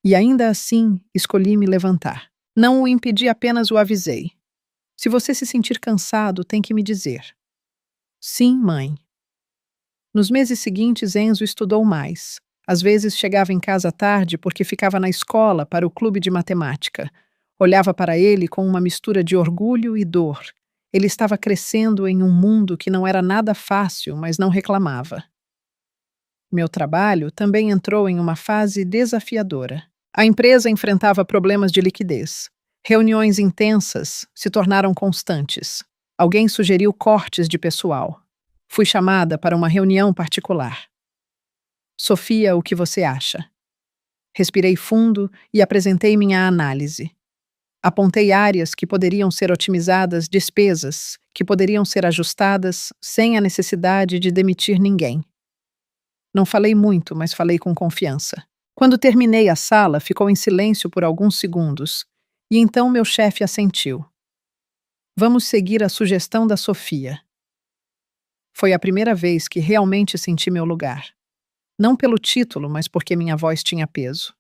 E ainda assim, escolhi me levantar. Não o impedi, apenas o avisei. Se você se sentir cansado, tem que me dizer. Sim, mãe. Nos meses seguintes, Enzo estudou mais. Às vezes chegava em casa tarde porque ficava na escola para o clube de matemática. Olhava para ele com uma mistura de orgulho e dor. Ele estava crescendo em um mundo que não era nada fácil, mas não reclamava. Meu trabalho também entrou em uma fase desafiadora. A empresa enfrentava problemas de liquidez. Reuniões intensas se tornaram constantes. Alguém sugeriu cortes de pessoal. Fui chamada para uma reunião particular. Sofia, o que você acha? Respirei fundo e apresentei minha análise. Apontei áreas que poderiam ser otimizadas, despesas que poderiam ser ajustadas sem a necessidade de demitir ninguém. Não falei muito, mas falei com confiança. Quando terminei a sala, ficou em silêncio por alguns segundos, e então meu chefe assentiu. Vamos seguir a sugestão da Sofia. Foi a primeira vez que realmente senti meu lugar. Não pelo título, mas porque minha voz tinha peso.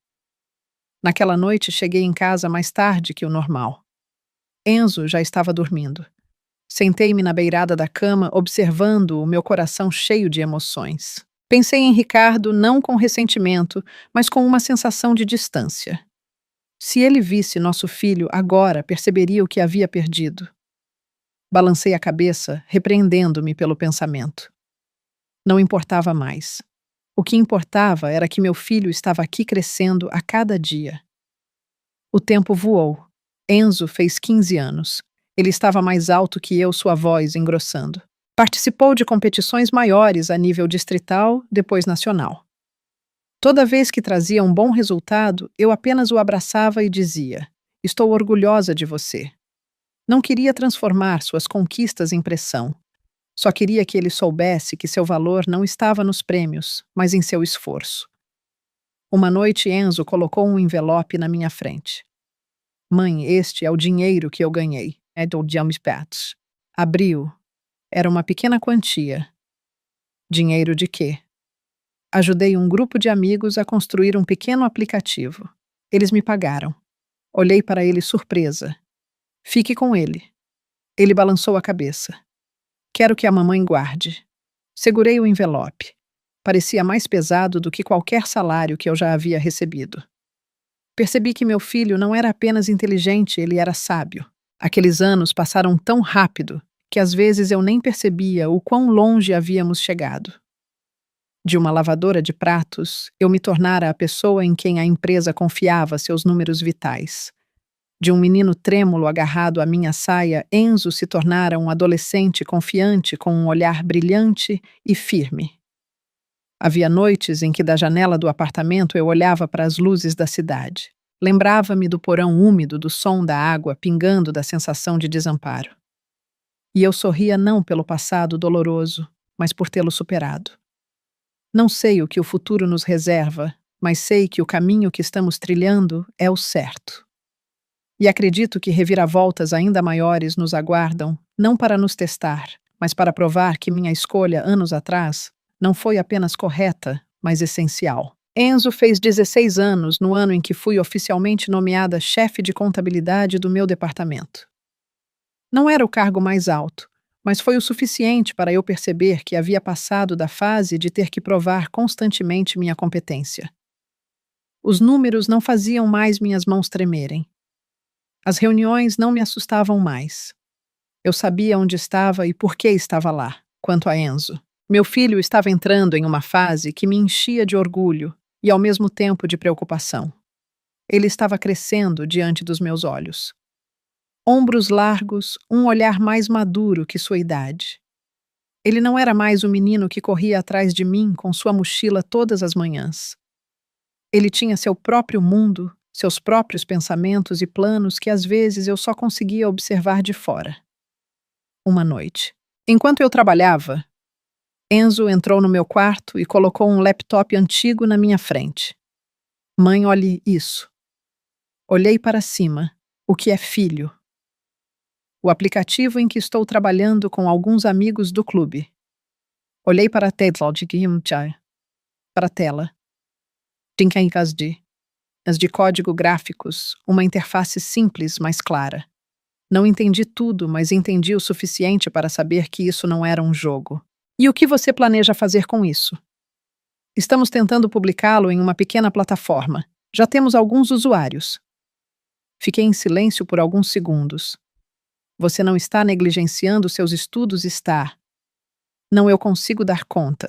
Naquela noite, cheguei em casa mais tarde que o normal. Enzo já estava dormindo. Sentei-me na beirada da cama, observando o meu coração cheio de emoções. Pensei em Ricardo não com ressentimento, mas com uma sensação de distância. Se ele visse nosso filho agora, perceberia o que havia perdido. Balancei a cabeça, repreendendo-me pelo pensamento. Não importava mais. O que importava era que meu filho estava aqui crescendo a cada dia. O tempo voou. Enzo fez 15 anos. Ele estava mais alto que eu, sua voz engrossando. Participou de competições maiores a nível distrital, depois nacional. Toda vez que trazia um bom resultado, eu apenas o abraçava e dizia: estou orgulhosa de você. Não queria transformar suas conquistas em pressão. Só queria que ele soubesse que seu valor não estava nos prêmios, mas em seu esforço. Uma noite, Enzo colocou um envelope na minha frente. Mãe, este é o dinheiro que eu ganhei. É do James Pats. Abriu. Era uma pequena quantia. Dinheiro de quê? Ajudei um grupo de amigos a construir um pequeno aplicativo. Eles me pagaram. Olhei para ele surpresa. Fique com ele. Ele balançou a cabeça. Quero que a mamãe guarde. Segurei o envelope. Parecia mais pesado do que qualquer salário que eu já havia recebido. Percebi que meu filho não era apenas inteligente, ele era sábio. Aqueles anos passaram tão rápido que às vezes eu nem percebia o quão longe havíamos chegado. De uma lavadora de pratos, eu me tornara a pessoa em quem a empresa confiava seus números vitais. De um menino trêmulo agarrado à minha saia, Enzo se tornara um adolescente confiante com um olhar brilhante e firme. Havia noites em que da janela do apartamento eu olhava para as luzes da cidade. Lembrava-me do porão úmido, do som da água pingando, da sensação de desamparo. E eu sorria não pelo passado doloroso, mas por tê-lo superado. Não sei o que o futuro nos reserva, mas sei que o caminho que estamos trilhando é o certo. E acredito que reviravoltas ainda maiores nos aguardam, não para nos testar, mas para provar que minha escolha, anos atrás, não foi apenas correta, mas essencial. Enzo fez 16 anos no ano em que fui oficialmente nomeada chefe de contabilidade do meu departamento. Não era o cargo mais alto, mas foi o suficiente para eu perceber que havia passado da fase de ter que provar constantemente minha competência. Os números não faziam mais minhas mãos tremerem. As reuniões não me assustavam mais. Eu sabia onde estava e por que estava lá, quanto a Enzo. Meu filho estava entrando em uma fase que me enchia de orgulho e ao mesmo tempo de preocupação. Ele estava crescendo diante dos meus olhos. Ombros largos, um olhar mais maduro que sua idade. Ele não era mais o menino que corria atrás de mim com sua mochila todas as manhãs. Ele tinha seu próprio mundo, seus próprios pensamentos e planos que às vezes eu só conseguia observar de fora. Uma noite, enquanto eu trabalhava, Enzo entrou no meu quarto e colocou um laptop antigo na minha frente. Mãe, olhe isso. Olhei para cima. O que é filho? O aplicativo em que estou trabalhando com alguns amigos do clube. Olhei para a tela. As de código gráficos, uma interface simples, mas clara. Não entendi tudo, mas entendi o suficiente para saber que isso não era um jogo. E o que você planeja fazer com isso? Estamos tentando publicá-lo em uma pequena plataforma. Já temos alguns usuários. Fiquei em silêncio por alguns segundos. Você não está negligenciando seus estudos, está. Não, eu consigo dar conta.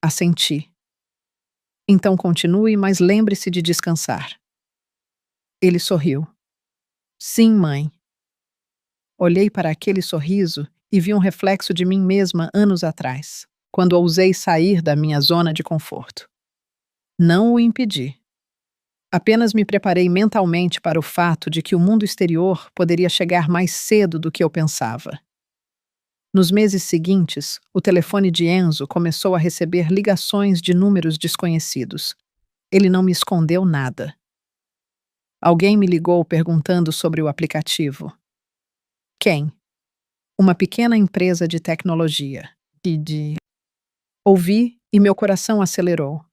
Assenti. Então continue, mas lembre-se de descansar. Ele sorriu. Sim, mãe. Olhei para aquele sorriso e vi um reflexo de mim mesma anos atrás, quando ousei sair da minha zona de conforto. Não o impedi. Apenas me preparei mentalmente para o fato de que o mundo exterior poderia chegar mais cedo do que eu pensava. Nos meses seguintes, o telefone de Enzo começou a receber ligações de números desconhecidos. Ele não me escondeu nada. Alguém me ligou perguntando sobre o aplicativo. Quem? Uma pequena empresa de tecnologia. Ouvi e meu coração acelerou.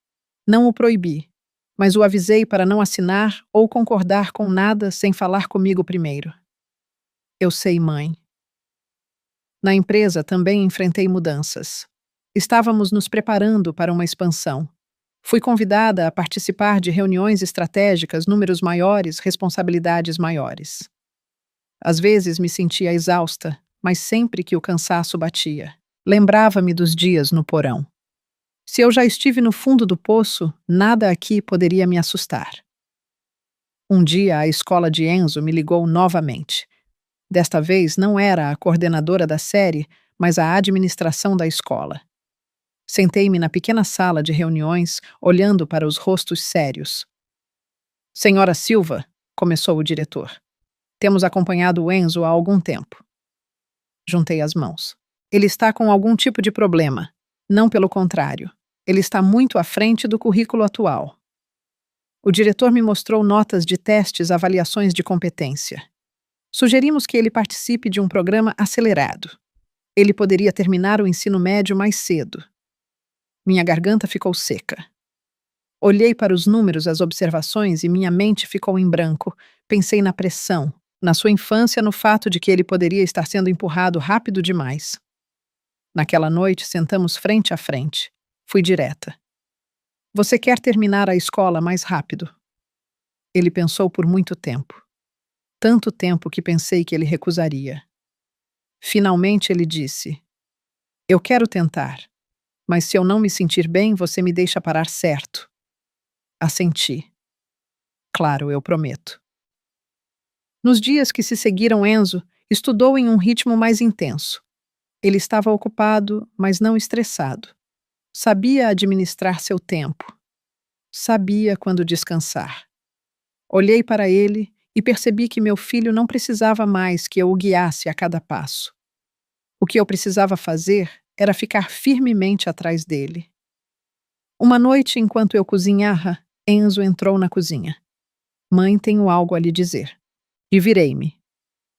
Não o proibi, mas o avisei para não assinar ou concordar com nada sem falar comigo primeiro. Eu sei, mãe. Na empresa também enfrentei mudanças. Estávamos nos preparando para uma expansão. Fui convidada a participar de reuniões estratégicas, números maiores, responsabilidades maiores. Às vezes me sentia exausta, mas sempre que o cansaço batia, lembrava-me dos dias no porão. Se eu já estive no fundo do poço, nada aqui poderia me assustar. Um dia a escola de Enzo me ligou novamente. Desta vez não era a coordenadora da série, mas a administração da escola. Sentei-me na pequena sala de reuniões, olhando para os rostos sérios. Senhora Silva, começou o diretor. Temos acompanhado o Enzo há algum tempo. Juntei as mãos. Ele está com algum tipo de problema. Não pelo contrário. Ele está muito à frente do currículo atual. O diretor me mostrou notas de testes, avaliações de competência. Sugerimos que ele participe de um programa acelerado. Ele poderia terminar o ensino médio mais cedo. Minha garganta ficou seca. Olhei para os números, as observações e minha mente ficou em branco. Pensei na pressão, na sua infância, no fato de que ele poderia estar sendo empurrado rápido demais. Naquela noite, sentamos frente a frente. Fui direta. Você quer terminar a escola mais rápido? Ele pensou por muito tempo. Tanto tempo que pensei que ele recusaria. Finalmente ele disse: Eu quero tentar, mas se eu não me sentir bem, você me deixa parar certo. Assenti. Claro, eu prometo. Nos dias que se seguiram, Enzo estudou em um ritmo mais intenso. Ele estava ocupado, mas não estressado. Sabia administrar seu tempo. Sabia quando descansar. Olhei para ele e percebi que meu filho não precisava mais que eu o guiasse a cada passo. O que eu precisava fazer era ficar firmemente atrás dele. Uma noite, enquanto eu cozinhava, Enzo entrou na cozinha. Mãe, tenho algo a lhe dizer. E virei-me.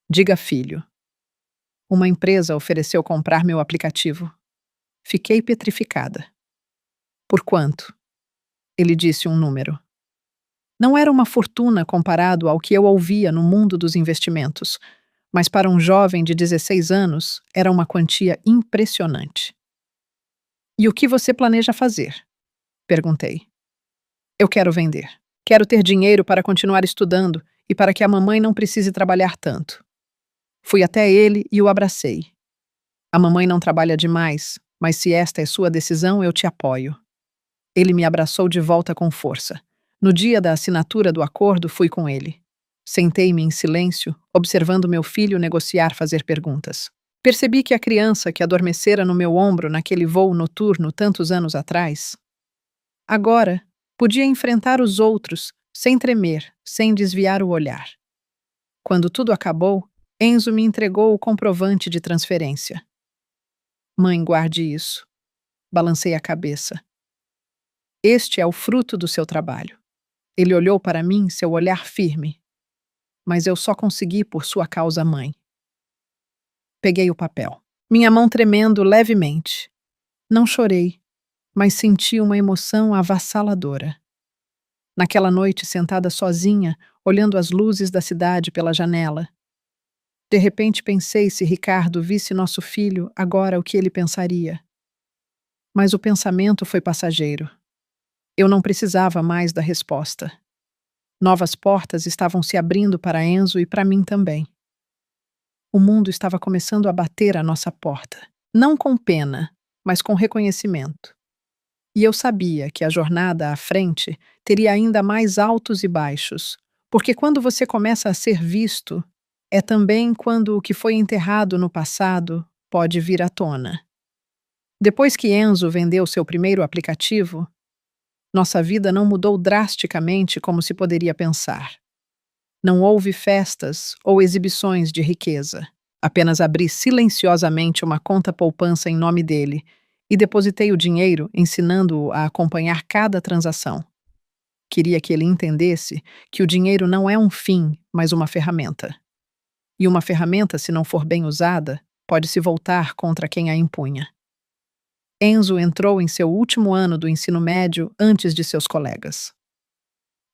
Diga, filho. Uma empresa ofereceu comprar meu aplicativo. Fiquei petrificada. Por quanto? Ele disse um número. Não era uma fortuna comparado ao que eu ouvia no mundo dos investimentos, mas para um jovem de 16 anos era uma quantia impressionante. E o que você planeja fazer? Perguntei. Eu quero vender. Quero ter dinheiro para continuar estudando e para que a mamãe não precise trabalhar tanto. Fui até ele e o abracei. A mamãe não trabalha demais, mas se esta é sua decisão, eu te apoio. Ele me abraçou de volta com força. No dia da assinatura do acordo, fui com ele. Sentei-me em silêncio, observando meu filho negociar fazer perguntas. Percebi que a criança que adormecera no meu ombro naquele voo noturno tantos anos atrás, agora podia enfrentar os outros sem tremer, sem desviar o olhar. Quando tudo acabou, Enzo me entregou o comprovante de transferência. Mãe, guarde isso. Balancei a cabeça. Este é o fruto do seu trabalho. Ele olhou para mim, seu olhar firme. Mas eu só consegui por sua causa, mãe. Peguei o papel. Minha mão tremendo levemente. Não chorei, mas senti uma emoção avassaladora. Naquela noite, sentada sozinha, olhando as luzes da cidade pela janela, de repente pensei se Ricardo visse nosso filho agora o que ele pensaria. Mas o pensamento foi passageiro. Eu não precisava mais da resposta. Novas portas estavam se abrindo para Enzo e para mim também. O mundo estava começando a bater à nossa porta, não com pena, mas com reconhecimento. E eu sabia que a jornada à frente teria ainda mais altos e baixos, porque quando você começa a ser visto, é também quando o que foi enterrado no passado pode vir à tona. Depois que Enzo vendeu seu primeiro aplicativo, nossa vida não mudou drasticamente como se poderia pensar. Não houve festas ou exibições de riqueza. Apenas abri silenciosamente uma conta poupança em nome dele e depositei o dinheiro, ensinando-o a acompanhar cada transação. Queria que ele entendesse que o dinheiro não é um fim, mas uma ferramenta. E uma ferramenta, se não for bem usada, pode se voltar contra quem a empunha. Enzo entrou em seu último ano do ensino médio antes de seus colegas.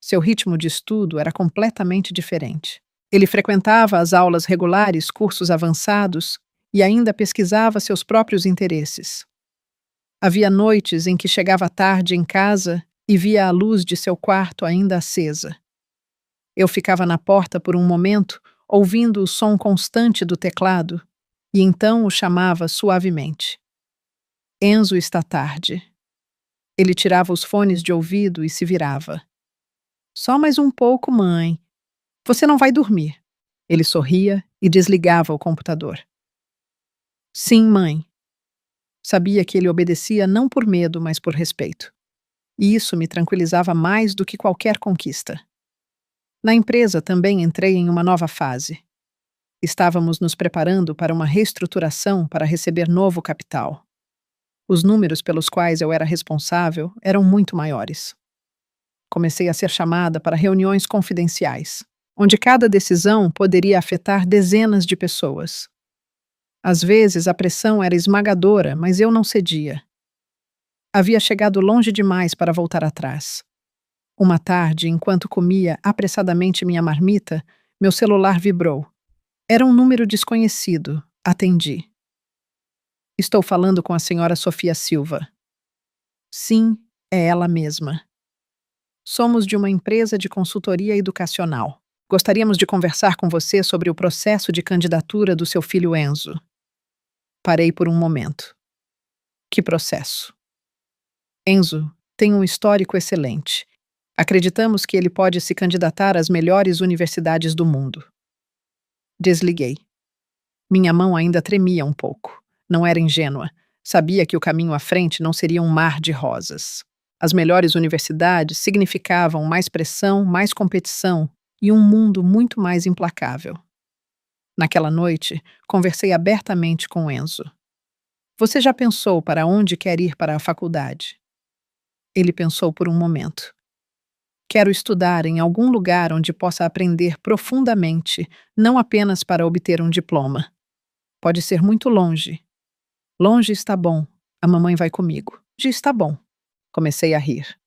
Seu ritmo de estudo era completamente diferente. Ele frequentava as aulas regulares, cursos avançados e ainda pesquisava seus próprios interesses. Havia noites em que chegava tarde em casa e via a luz de seu quarto ainda acesa. Eu ficava na porta por um momento, ouvindo o som constante do teclado, e então o chamava suavemente. Enzo está tarde. Ele tirava os fones de ouvido e se virava. Só mais um pouco, mãe. Você não vai dormir. Ele sorria e desligava o computador. Sim, mãe. Sabia que ele obedecia não por medo, mas por respeito. E isso me tranquilizava mais do que qualquer conquista. Na empresa também entrei em uma nova fase. Estávamos nos preparando para uma reestruturação para receber novo capital. Os números pelos quais eu era responsável eram muito maiores. Comecei a ser chamada para reuniões confidenciais, onde cada decisão poderia afetar dezenas de pessoas. Às vezes a pressão era esmagadora, mas eu não cedia. Havia chegado longe demais para voltar atrás. Uma tarde, enquanto comia apressadamente minha marmita, meu celular vibrou. Era um número desconhecido. Atendi. Estou falando com a senhora Sofia Silva. Sim, é ela mesma. Somos de uma empresa de consultoria educacional. Gostaríamos de conversar com você sobre o processo de candidatura do seu filho Enzo. Parei por um momento. Que processo? Enzo tem um histórico excelente. Acreditamos que ele pode se candidatar às melhores universidades do mundo. Desliguei. Minha mão ainda tremia um pouco. Não era ingênua. Sabia que o caminho à frente não seria um mar de rosas. As melhores universidades significavam mais pressão, mais competição e um mundo muito mais implacável. Naquela noite, conversei abertamente com Enzo. Você já pensou para onde quer ir para a faculdade? Ele pensou por um momento. Quero estudar em algum lugar onde possa aprender profundamente, não apenas para obter um diploma. Pode ser muito longe. Longe está bom. A mamãe vai comigo. Já está bom. Comecei a rir.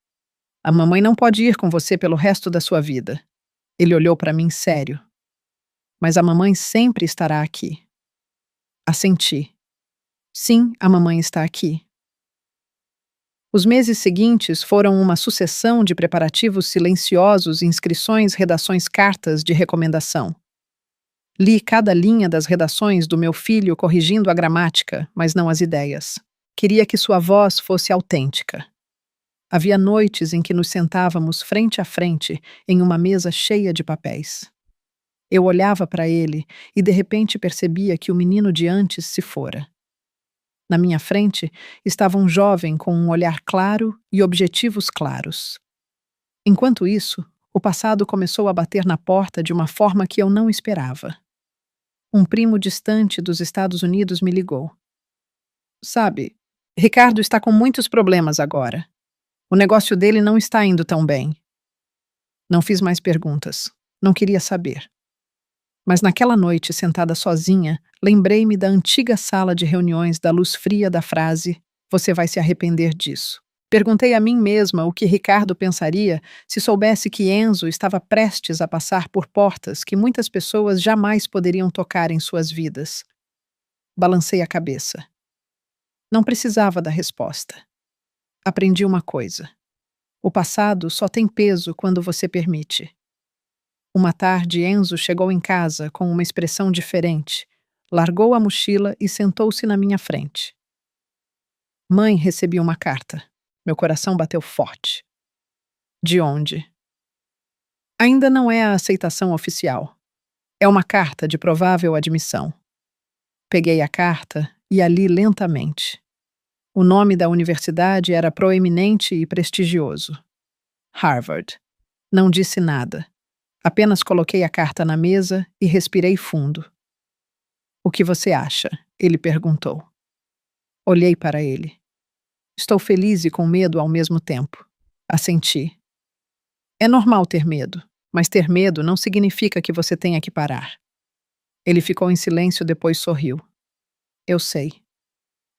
A mamãe não pode ir com você pelo resto da sua vida. Ele olhou para mim sério. Mas a mamãe sempre estará aqui. Assenti. Sim, a mamãe está aqui. Os meses seguintes foram uma sucessão de preparativos silenciosos, inscrições, redações, cartas de recomendação. Li cada linha das redações do meu filho corrigindo a gramática, mas não as ideias. Queria que sua voz fosse autêntica. Havia noites em que nos sentávamos frente a frente em uma mesa cheia de papéis. Eu olhava para ele e de repente percebia que o menino de antes se fora. Na minha frente estava um jovem com um olhar claro e objetivos claros. Enquanto isso, o passado começou a bater na porta de uma forma que eu não esperava. Um primo distante dos Estados Unidos me ligou. Sabe, Ricardo está com muitos problemas agora. O negócio dele não está indo tão bem. Não fiz mais perguntas. Não queria saber. Mas naquela noite, sentada sozinha, lembrei-me da antiga sala de reuniões da luz fria da frase: "Você vai se arrepender disso". Perguntei a mim mesma o que Ricardo pensaria se soubesse que Enzo estava prestes a passar por portas que muitas pessoas jamais poderiam tocar em suas vidas. Balancei a cabeça. Não precisava da resposta. Aprendi uma coisa. O passado só tem peso quando você permite. Uma tarde, Enzo chegou em casa com uma expressão diferente, largou a mochila e sentou-se na minha frente. Mãe, recebi uma carta. Meu coração bateu forte. De onde? Ainda não é a aceitação oficial. É uma carta de provável admissão. Peguei a carta e a li lentamente. O nome da universidade era proeminente e prestigioso. Harvard. Não disse nada. Apenas coloquei a carta na mesa e respirei fundo. O que você acha? Ele perguntou. Olhei para ele. Estou feliz e com medo ao mesmo tempo. Assenti. É normal ter medo, mas ter medo não significa que você tenha que parar. Ele ficou em silêncio, depois sorriu. Eu sei.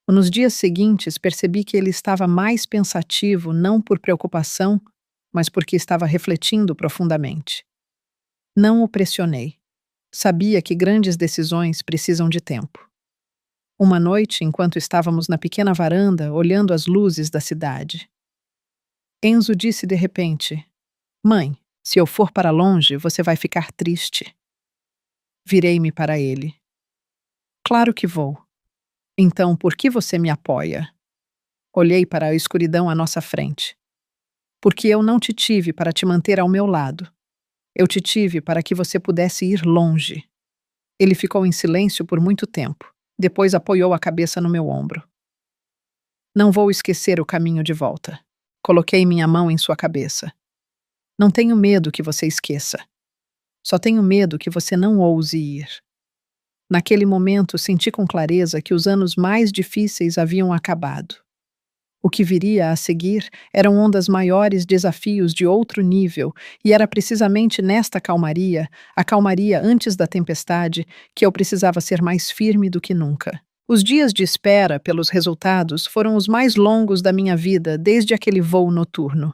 Nos dias seguintes, percebi que ele estava mais pensativo não por preocupação, mas porque estava refletindo profundamente. Não o pressionei. Sabia que grandes decisões precisam de tempo. Uma noite, enquanto estávamos na pequena varanda, olhando as luzes da cidade, Enzo disse de repente: Mãe, se eu for para longe, você vai ficar triste. Virei-me para ele. Claro que vou. Então, por que você me apoia? Olhei para a escuridão à nossa frente. Porque eu não te tive para te manter ao meu lado. Eu te tive para que você pudesse ir longe. Ele ficou em silêncio por muito tempo. Depois apoiou a cabeça no meu ombro. Não vou esquecer o caminho de volta. Coloquei minha mão em sua cabeça. Não tenho medo que você esqueça. Só tenho medo que você não ouse ir. Naquele momento, senti com clareza que os anos mais difíceis haviam acabado. O que viria a seguir eram ondas maiores, desafios de outro nível, e era precisamente nesta calmaria, a calmaria antes da tempestade, que eu precisava ser mais firme do que nunca. Os dias de espera pelos resultados foram os mais longos da minha vida desde aquele voo noturno.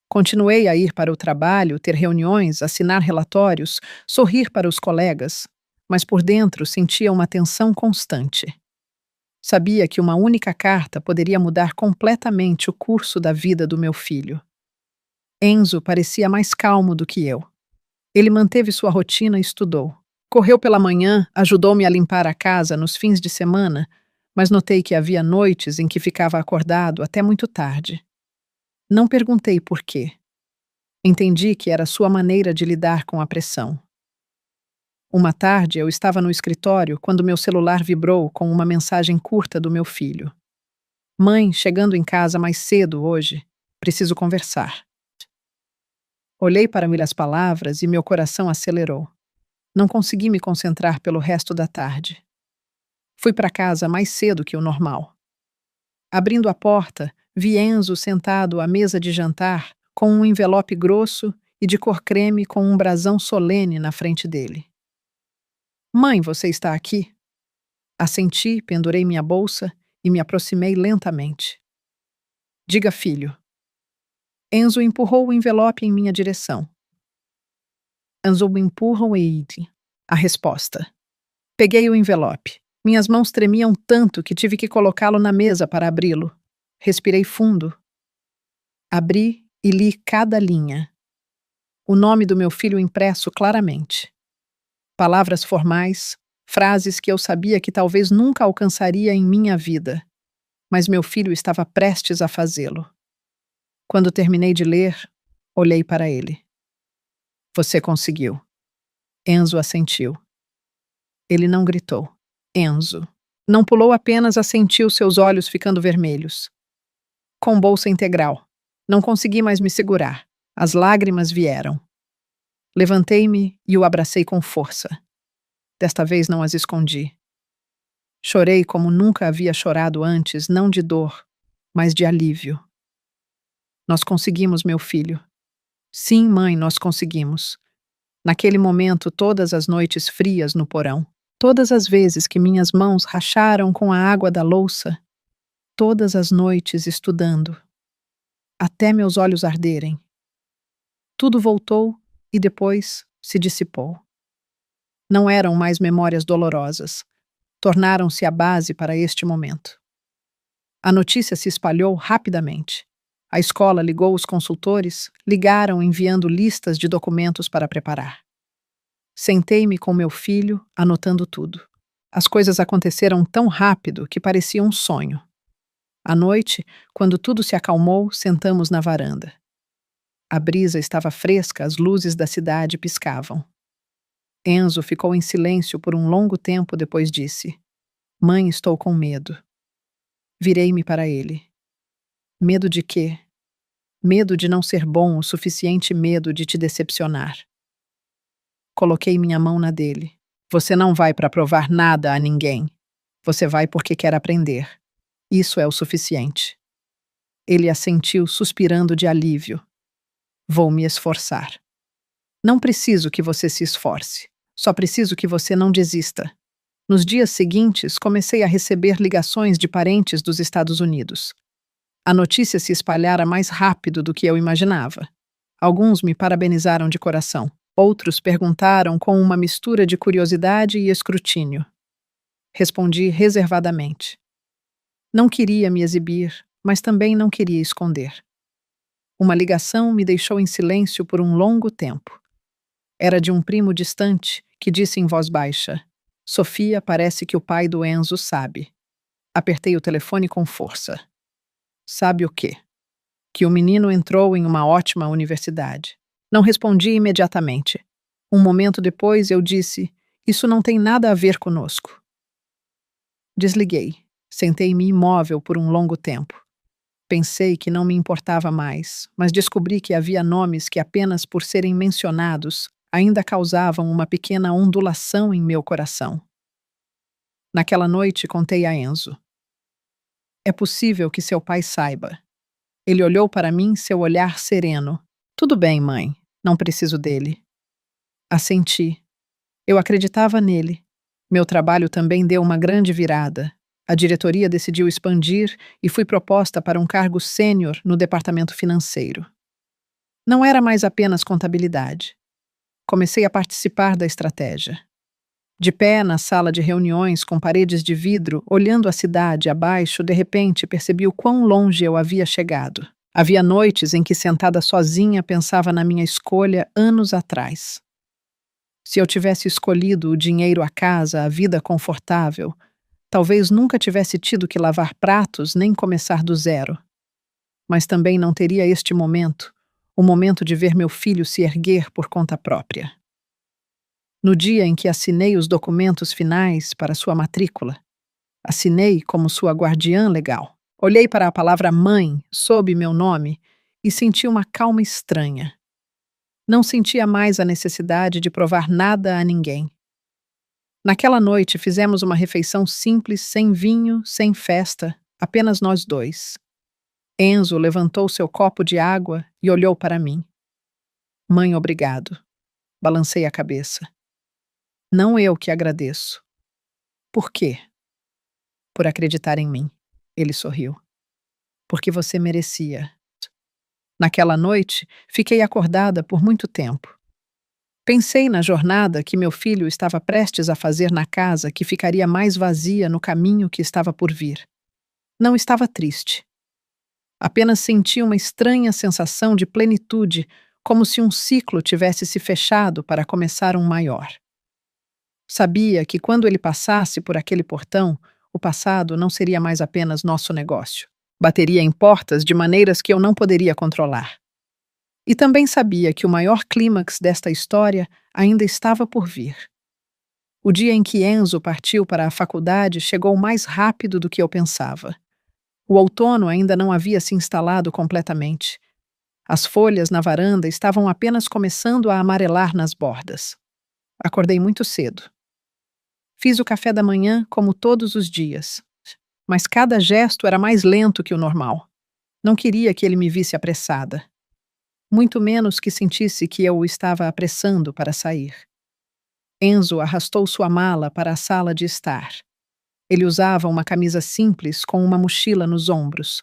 Continuei a ir para o trabalho, ter reuniões, assinar relatórios, sorrir para os colegas, mas por dentro sentia uma tensão constante. Sabia que uma única carta poderia mudar completamente o curso da vida do meu filho. Enzo parecia mais calmo do que eu. Ele manteve sua rotina e estudou. Correu pela manhã, ajudou-me a limpar a casa nos fins de semana, mas notei que havia noites em que ficava acordado até muito tarde. Não perguntei por quê. Entendi que era sua maneira de lidar com a pressão. Uma tarde, eu estava no escritório quando meu celular vibrou com uma mensagem curta do meu filho. Mãe, chegando em casa mais cedo hoje. Preciso conversar. Olhei para as palavras e meu coração acelerou. Não consegui me concentrar pelo resto da tarde. Fui para casa mais cedo que o normal. Abrindo a porta, vi Enzo sentado à mesa de jantar com um envelope grosso e de cor creme com um brasão solene na frente dele. Mãe, você está aqui? Assenti, pendurei minha bolsa e me aproximei lentamente. Diga, filho. Enzo empurrou o envelope em minha direção. Enzo me empurram e a resposta. Peguei o envelope. Minhas mãos tremiam tanto que tive que colocá-lo na mesa para abri-lo. Respirei fundo. Abri e li cada linha. O nome do meu filho impresso claramente. Palavras formais, frases que eu sabia que talvez nunca alcançaria em minha vida, mas meu filho estava prestes a fazê-lo. Quando terminei de ler, olhei para ele. Você conseguiu. Enzo assentiu. Ele não gritou. Enzo. Não pulou, apenas assentiu, seus olhos ficando vermelhos. Com bolsa integral. Não consegui mais me segurar. As lágrimas vieram. Levantei-me e o abracei com força. Desta vez não as escondi. Chorei como nunca havia chorado antes, não de dor, mas de alívio. Nós conseguimos, meu filho. Sim, mãe, nós conseguimos. Naquele momento, todas as noites frias no porão, todas as vezes que minhas mãos racharam com a água da louça, todas as noites estudando, até meus olhos arderem. Tudo voltou e depois se dissipou. Não eram mais memórias dolorosas. Tornaram-se a base para este momento. A notícia se espalhou rapidamente. A escola ligou os consultores, ligaram enviando listas de documentos para preparar. Sentei-me com meu filho, anotando tudo. As coisas aconteceram tão rápido que parecia um sonho. À noite, quando tudo se acalmou, sentamos na varanda. A brisa estava fresca, as luzes da cidade piscavam. Enzo ficou em silêncio por um longo tempo, depois disse: Mãe, estou com medo. Virei-me para ele. Medo de quê? Medo de não ser bom, o suficiente medo de te decepcionar. Coloquei minha mão na dele. Você não vai para provar nada a ninguém. Você vai porque quer aprender. Isso é o suficiente. Ele assentiu, suspirando de alívio. Vou me esforçar. Não preciso que você se esforce. Só preciso que você não desista. Nos dias seguintes, comecei a receber ligações de parentes dos Estados Unidos. A notícia se espalhara mais rápido do que eu imaginava. Alguns me parabenizaram de coração. Outros perguntaram com uma mistura de curiosidade e escrutínio. Respondi reservadamente. Não queria me exibir, mas também não queria esconder. Uma ligação me deixou em silêncio por um longo tempo. Era de um primo distante que disse em voz baixa: Sofia, parece que o pai do Enzo sabe. Apertei o telefone com força. Sabe o quê? Que o menino entrou em uma ótima universidade. Não respondi imediatamente. Um momento depois eu disse: Isso não tem nada a ver conosco. Desliguei. Sentei-me imóvel por um longo tempo. Pensei que não me importava mais, mas descobri que havia nomes que apenas por serem mencionados ainda causavam uma pequena ondulação em meu coração. Naquela noite contei a Enzo. É possível que seu pai saiba. Ele olhou para mim, seu olhar sereno. Tudo bem, mãe, não preciso dele. Assenti. Eu acreditava nele. Meu trabalho também deu uma grande virada. A diretoria decidiu expandir e fui proposta para um cargo sênior no departamento financeiro. Não era mais apenas contabilidade. Comecei a participar da estratégia. De pé na sala de reuniões com paredes de vidro, olhando a cidade abaixo, de repente percebi o quão longe eu havia chegado. Havia noites em que, sentada sozinha, pensava na minha escolha anos atrás. Se eu tivesse escolhido o dinheiro, a casa, a vida confortável, talvez nunca tivesse tido que lavar pratos nem começar do zero. Mas também não teria este momento, o momento de ver meu filho se erguer por conta própria. No dia em que assinei os documentos finais para sua matrícula, assinei como sua guardiã legal. Olhei para a palavra mãe sob meu nome e senti uma calma estranha. Não sentia mais a necessidade de provar nada a ninguém. Naquela noite fizemos uma refeição simples, sem vinho, sem festa, apenas nós dois. Enzo levantou seu copo de água e olhou para mim. Mãe, obrigado. Balancei a cabeça. Não eu que agradeço. Por quê? Por acreditar em mim. Ele sorriu. Porque você merecia. Naquela noite, fiquei acordada por muito tempo. Pensei na jornada que meu filho estava prestes a fazer na casa que ficaria mais vazia no caminho que estava por vir. Não estava triste. Apenas senti uma estranha sensação de plenitude, como se um ciclo tivesse se fechado para começar um maior. Sabia que quando ele passasse por aquele portão, o passado não seria mais apenas nosso negócio. Bateria em portas de maneiras que eu não poderia controlar. E também sabia que o maior clímax desta história ainda estava por vir. O dia em que Enzo partiu para a faculdade chegou mais rápido do que eu pensava. O outono ainda não havia se instalado completamente. As folhas na varanda estavam apenas começando a amarelar nas bordas. Acordei muito cedo. Fiz o café da manhã como todos os dias, mas cada gesto era mais lento que o normal. Não queria que ele me visse apressada. Muito menos que sentisse que eu o estava apressando para sair. Enzo arrastou sua mala para a sala de estar. Ele usava uma camisa simples com uma mochila nos ombros.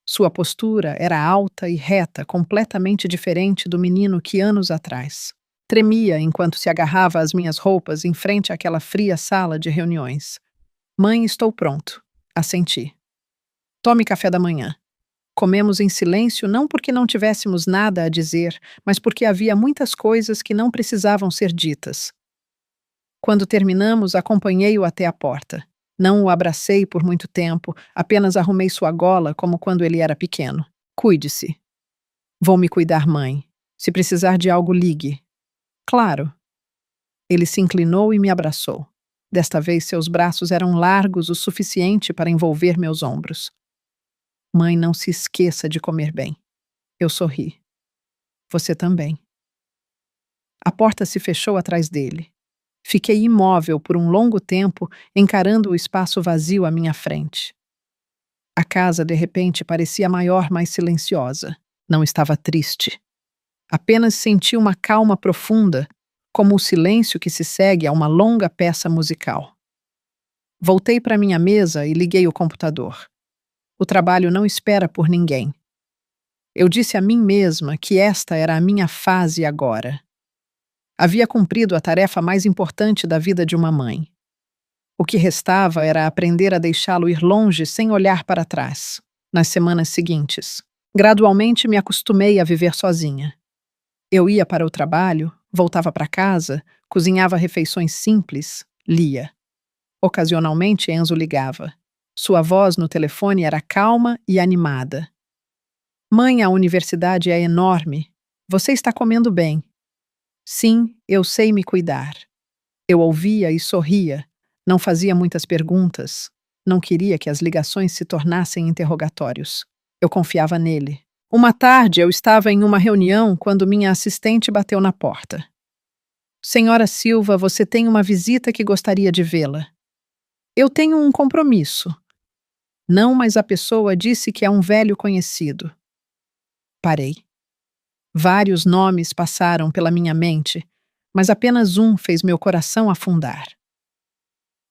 Sua postura era alta e reta, completamente diferente do menino que anos atrás. Tremia enquanto se agarrava às minhas roupas em frente àquela fria sala de reuniões. Mãe, estou pronto. Assenti. Tome café da manhã. Comemos em silêncio não porque não tivéssemos nada a dizer, mas porque havia muitas coisas que não precisavam ser ditas. Quando terminamos, acompanhei-o até a porta. Não o abracei por muito tempo, apenas arrumei sua gola como quando ele era pequeno. Cuide-se. Vou me cuidar, mãe. Se precisar de algo, ligue. Claro. Ele se inclinou e me abraçou. Desta vez, seus braços eram largos o suficiente para envolver meus ombros. Mãe, não se esqueça de comer bem. Eu sorri. Você também. A porta se fechou atrás dele. Fiquei imóvel por um longo tempo, encarando o espaço vazio à minha frente. A casa, de repente, parecia maior, mais silenciosa. Não estava triste. Apenas senti uma calma profunda, como o silêncio que se segue a uma longa peça musical. Voltei para minha mesa e liguei o computador. O trabalho não espera por ninguém. Eu disse a mim mesma que esta era a minha fase agora. Havia cumprido a tarefa mais importante da vida de uma mãe. O que restava era aprender a deixá-lo ir longe sem olhar para trás. Nas semanas seguintes, gradualmente me acostumei a viver sozinha. Eu ia para o trabalho, voltava para casa, cozinhava refeições simples, lia. Ocasionalmente Enzo ligava. Sua voz no telefone era calma e animada. Mãe, a universidade é enorme. Você está comendo bem. Sim, eu sei me cuidar. Eu ouvia e sorria. Não fazia muitas perguntas. Não queria que as ligações se tornassem interrogatórios. Eu confiava nele. Uma tarde eu estava em uma reunião quando minha assistente bateu na porta. Senhora Silva, você tem uma visita que gostaria de vê-la. Eu tenho um compromisso. Não, mas a pessoa disse que é um velho conhecido. Parei. Vários nomes passaram pela minha mente, mas apenas um fez meu coração afundar.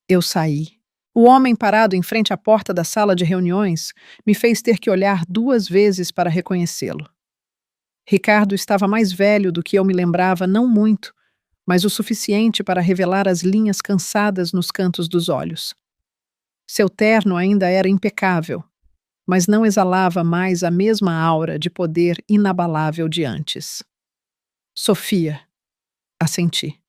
Eu saí. O homem parado em frente à porta da sala de reuniões me fez ter que olhar 2 vezes para reconhecê-lo. Ricardo estava mais velho do que eu me lembrava, não muito, mas o suficiente para revelar as linhas cansadas nos cantos dos olhos. Seu terno ainda era impecável, mas não exalava mais a mesma aura de poder inabalável de antes. Sofia, assenti.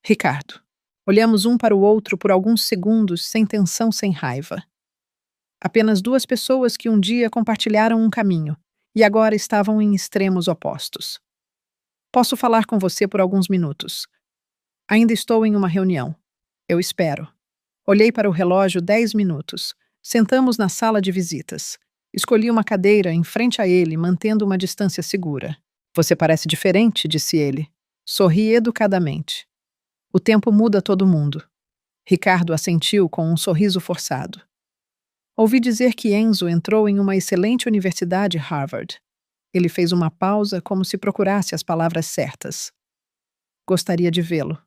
Ricardo. Olhamos um para o outro por alguns segundos, sem tensão, sem raiva. Apenas duas pessoas que um dia compartilharam um caminho e agora estavam em extremos opostos. Posso falar com você por alguns minutos. Ainda estou em uma reunião. Eu espero. Olhei para o relógio 10 minutos. Sentamos na sala de visitas. Escolhi uma cadeira em frente a ele, mantendo uma distância segura. Você parece diferente, disse ele. Sorri educadamente. O tempo muda todo mundo. Ricardo assentiu com um sorriso forçado. Ouvi dizer que Enzo entrou em uma excelente universidade, Harvard. Ele fez uma pausa como se procurasse as palavras certas. Gostaria de vê-lo.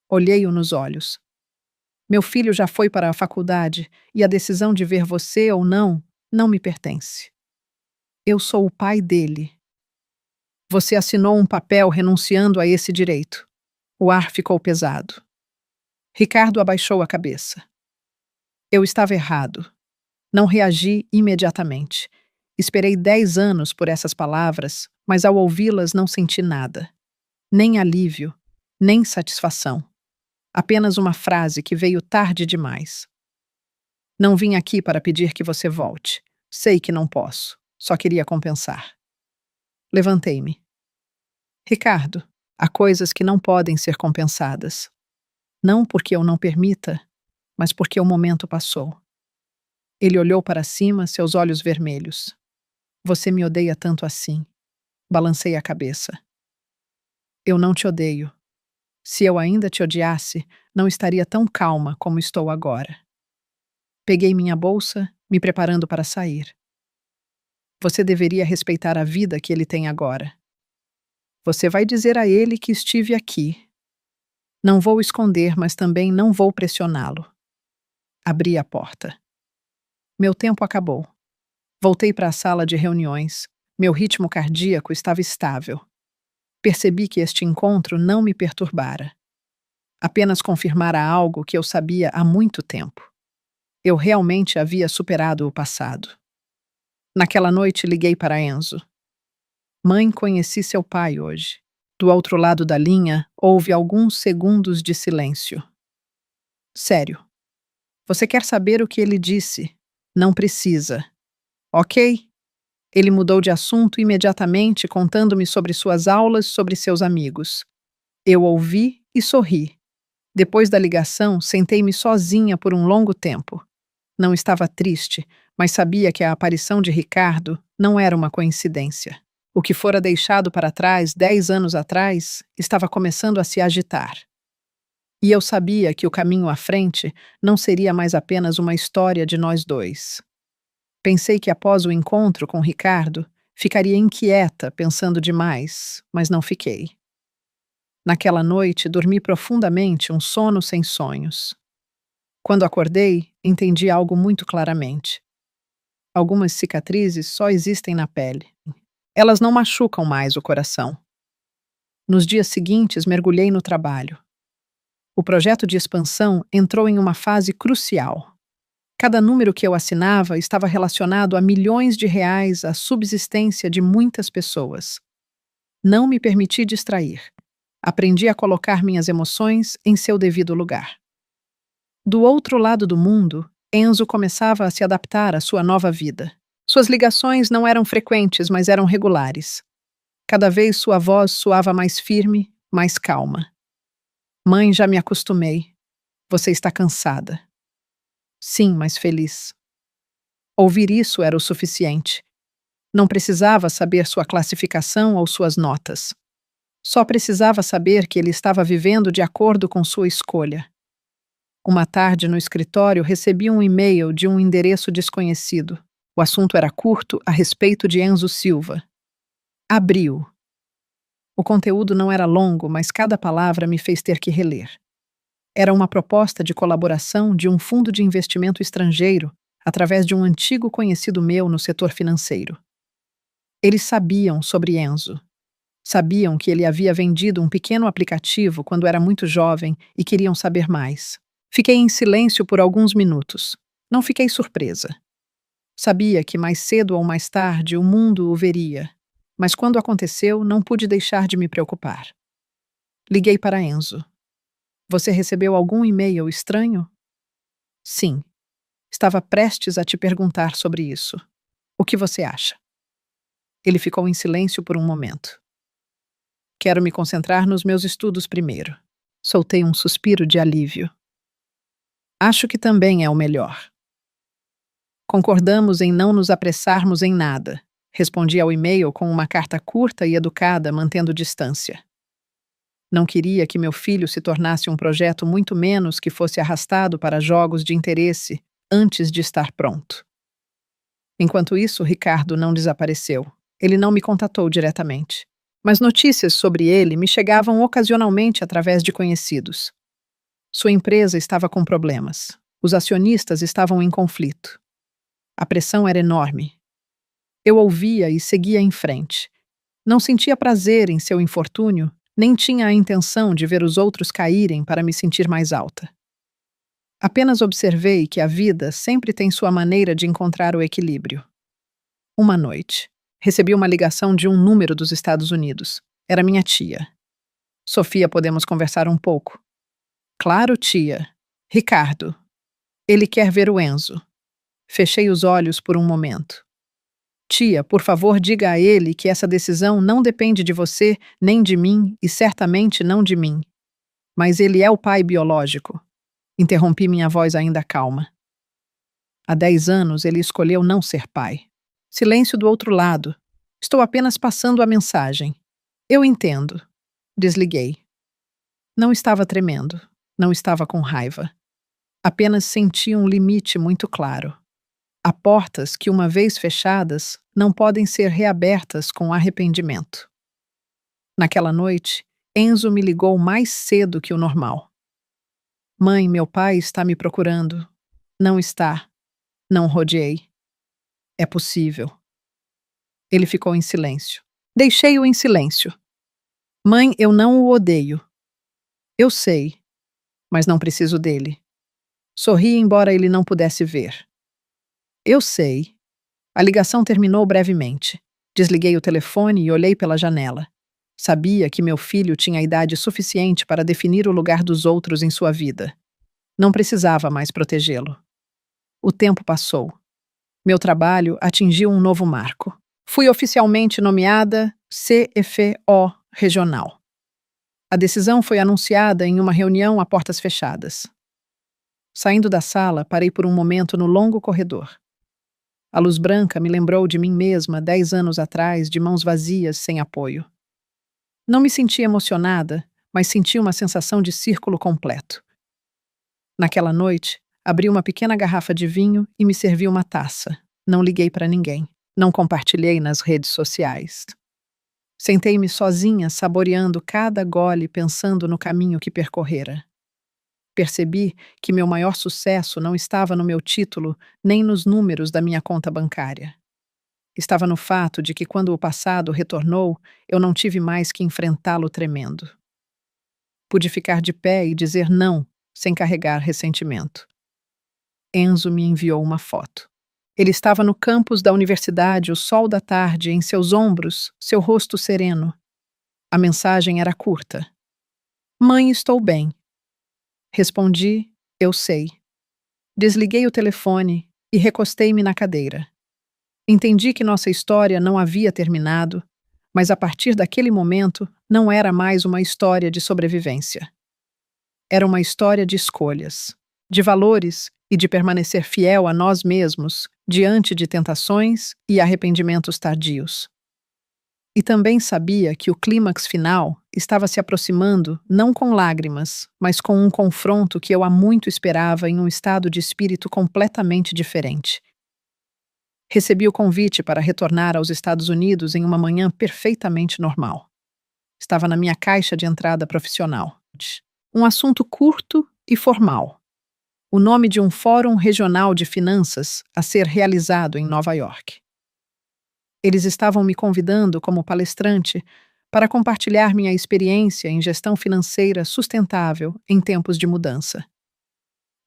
Olhei-o nos olhos. Meu filho já foi para a faculdade e a decisão de ver você ou não me pertence. Eu sou o pai dele. Você assinou um papel renunciando a esse direito. O ar ficou pesado. Ricardo abaixou a cabeça. Eu estava errado. Não reagi imediatamente. Esperei 10 anos por essas palavras, mas ao ouvi-las não senti nada. Nem alívio, nem satisfação. Apenas uma frase que veio tarde demais. Não vim aqui para pedir que você volte. Sei que não posso. Só queria compensar. Levantei-me. Ricardo, há coisas que não podem ser compensadas. Não porque eu não permita, mas porque o momento passou. Ele olhou para cima, seus olhos vermelhos. Você me odeia tanto assim. Balancei a cabeça. Eu não te odeio. Se eu ainda te odiasse, não estaria tão calma como estou agora. Peguei minha bolsa, me preparando para sair. Você deveria respeitar a vida que ele tem agora. Você vai dizer a ele que estive aqui. Não vou esconder, mas também não vou pressioná-lo. Abri a porta. Meu tempo acabou. Voltei para a sala de reuniões. Meu ritmo cardíaco estava estável. Percebi que este encontro não me perturbara. Apenas confirmara algo que eu sabia há muito tempo. Eu realmente havia superado o passado. Naquela noite liguei para Enzo. Mãe, conheci seu pai hoje. Do outro lado da linha, houve alguns segundos de silêncio. Sério. Você quer saber o que ele disse? Não precisa. Ok? Ele mudou de assunto imediatamente, contando-me sobre suas aulas, sobre seus amigos. Eu ouvi e sorri. Depois da ligação, sentei-me sozinha por um longo tempo. Não estava triste, mas sabia que a aparição de Ricardo não era uma coincidência. O que fora deixado para trás 10 anos atrás estava começando a se agitar. E eu sabia que o caminho à frente não seria mais apenas uma história de nós dois. Pensei que após o encontro com Ricardo, ficaria inquieta, pensando demais, mas não fiquei. Naquela noite, dormi profundamente, um sono sem sonhos. Quando acordei, entendi algo muito claramente. Algumas cicatrizes só existem na pele. Elas não machucam mais o coração. Nos dias seguintes, mergulhei no trabalho. O projeto de expansão entrou em uma fase crucial. Cada número que eu assinava estava relacionado a milhões de reais, à subsistência de muitas pessoas. Não me permiti distrair. Aprendi a colocar minhas emoções em seu devido lugar. Do outro lado do mundo, Enzo começava a se adaptar à sua nova vida. Suas ligações não eram frequentes, mas eram regulares. Cada vez sua voz soava mais firme, mais calma. Mãe, já me acostumei. Você está cansada. Sim, mas feliz. Ouvir isso era o suficiente. Não precisava saber sua classificação ou suas notas. Só precisava saber que ele estava vivendo de acordo com sua escolha. Uma tarde no escritório recebi um e-mail de um endereço desconhecido. O assunto era curto, a respeito de Enzo Silva. Abri-o. O conteúdo não era longo, mas cada palavra me fez ter que reler. Era uma proposta de colaboração de um fundo de investimento estrangeiro através de um antigo conhecido meu no setor financeiro. Eles sabiam sobre Enzo. Sabiam que ele havia vendido um pequeno aplicativo quando era muito jovem e queriam saber mais. Fiquei em silêncio por alguns minutos. Não fiquei surpresa. Sabia que mais cedo ou mais tarde o mundo o veria, mas quando aconteceu, não pude deixar de me preocupar. Liguei para Enzo. Você recebeu algum e-mail estranho? Sim. Estava prestes a te perguntar sobre isso. O que você acha? Ele ficou em silêncio por um momento. Quero me concentrar nos meus estudos primeiro. Soltei um suspiro de alívio. Acho que também é o melhor. Concordamos em não nos apressarmos em nada. Respondi ao e-mail com uma carta curta e educada, mantendo distância. Não queria que meu filho se tornasse um projeto, muito menos que fosse arrastado para jogos de interesse antes de estar pronto. Enquanto isso, Ricardo não desapareceu. Ele não me contatou diretamente. Mas notícias sobre ele me chegavam ocasionalmente através de conhecidos. Sua empresa estava com problemas. Os acionistas estavam em conflito. A pressão era enorme. Eu ouvia e seguia em frente. Não sentia prazer em seu infortúnio, nem tinha a intenção de ver os outros caírem para me sentir mais alta. Apenas observei que a vida sempre tem sua maneira de encontrar o equilíbrio. Uma noite, recebi uma ligação de um número dos Estados Unidos. Era minha tia. Sofia, podemos conversar um pouco? Claro, tia. Ricardo. Ele quer ver o Enzo. Fechei os olhos por um momento. Tia, por favor, diga a ele que essa decisão não depende de você, nem de mim, e certamente não de mim. Mas ele é o pai biológico. Interrompi, minha voz ainda calma. Há 10 anos ele escolheu não ser pai. Silêncio do outro lado. Estou apenas passando a mensagem. Eu entendo. Desliguei. Não estava tremendo. Não estava com raiva. Apenas senti um limite muito claro. Há portas que, uma vez fechadas, não podem ser reabertas com arrependimento. Naquela noite, Enzo me ligou mais cedo que o normal. Mãe, meu pai está me procurando. Não está. Não rodeei. É possível. Ele ficou em silêncio. Deixei-o em silêncio. Mãe, eu não o odeio. Eu sei, mas não preciso dele. Sorri embora ele não pudesse ver. Eu sei. A ligação terminou brevemente. Desliguei o telefone e olhei pela janela. Sabia que meu filho tinha idade suficiente para definir o lugar dos outros em sua vida. Não precisava mais protegê-lo. O tempo passou. Meu trabalho atingiu um novo marco. Fui oficialmente nomeada CFO regional. A decisão foi anunciada em uma reunião a portas fechadas. Saindo da sala, parei por um momento no longo corredor. A luz branca me lembrou de mim mesma 10 anos atrás, de mãos vazias, sem apoio. Não me senti emocionada, mas senti uma sensação de círculo completo. Naquela noite, abri uma pequena garrafa de vinho e me servi uma taça. Não liguei para ninguém. Não compartilhei nas redes sociais. Sentei-me sozinha, saboreando cada gole, pensando no caminho que percorrera. Percebi que meu maior sucesso não estava no meu título, nem nos números da minha conta bancária. Estava no fato de que, quando o passado retornou, eu não tive mais que enfrentá-lo tremendo. Pude ficar de pé e dizer não, sem carregar ressentimento. Enzo me enviou uma foto. Ele estava no campus da universidade, o sol da tarde, em seus ombros, seu rosto sereno. A mensagem era curta. Mãe, estou bem. Respondi, eu sei. Desliguei o telefone e recostei-me na cadeira. Entendi que nossa história não havia terminado, mas a partir daquele momento não era mais uma história de sobrevivência. Era uma história de escolhas, de valores e de permanecer fiel a nós mesmos diante de tentações e arrependimentos tardios. E também sabia que o clímax final estava se aproximando não com lágrimas, mas com um confronto que eu há muito esperava em um estado de espírito completamente diferente. Recebi o convite para retornar aos Estados Unidos em uma manhã perfeitamente normal. Estava na minha caixa de entrada profissional. Um assunto curto e formal. O nome de um fórum regional de finanças a ser realizado em Nova York. Eles estavam me convidando como palestrante, para compartilhar minha experiência em gestão financeira sustentável em tempos de mudança.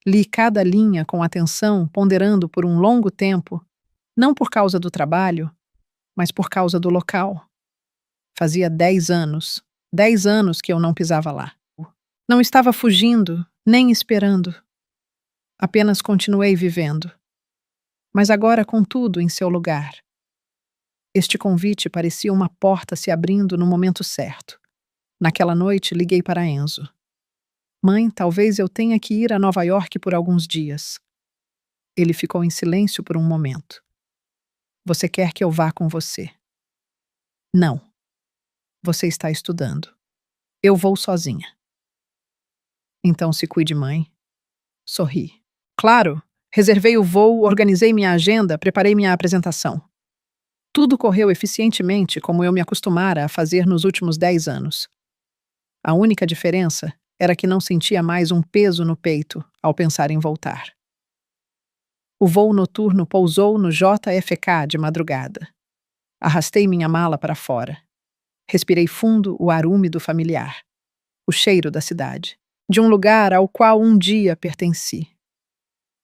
Li cada linha com atenção, ponderando por um longo tempo, não por causa do trabalho, mas por causa do local. Fazia 10 anos que eu não pisava lá. Não estava fugindo, nem esperando. Apenas continuei vivendo. Mas agora com tudo em seu lugar. Este convite parecia uma porta se abrindo no momento certo. Naquela noite, liguei para Enzo. Mãe, talvez eu tenha que ir a Nova York por alguns dias. Ele ficou em silêncio por um momento. Você quer que eu vá com você? Não. Você está estudando. Eu vou sozinha. Então se cuide, mãe. Sorri. Claro, reservei o voo, organizei minha agenda, preparei minha apresentação. Tudo correu eficientemente como eu me acostumara a fazer nos últimos 10 anos. A única diferença era que não sentia mais um peso no peito ao pensar em voltar. O voo noturno pousou no JFK de madrugada. Arrastei minha mala para fora. Respirei fundo o ar úmido familiar, o cheiro da cidade, de um lugar ao qual um dia pertenci.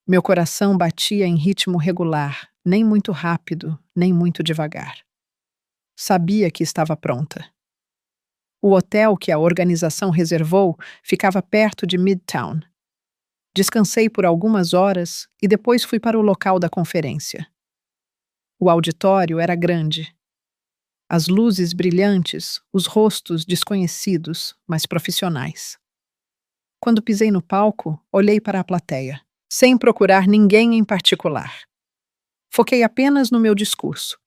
Meu coração batia em ritmo regular, nem muito rápido, nem muito devagar. Sabia que estava pronta. O hotel que a organização reservou ficava perto de Midtown. Descansei por algumas horas e depois fui para o local da conferência. O auditório era grande. As luzes brilhantes, os rostos desconhecidos, mas profissionais. Quando pisei no palco, olhei para a plateia, sem procurar ninguém em particular. Foquei apenas no meu discurso.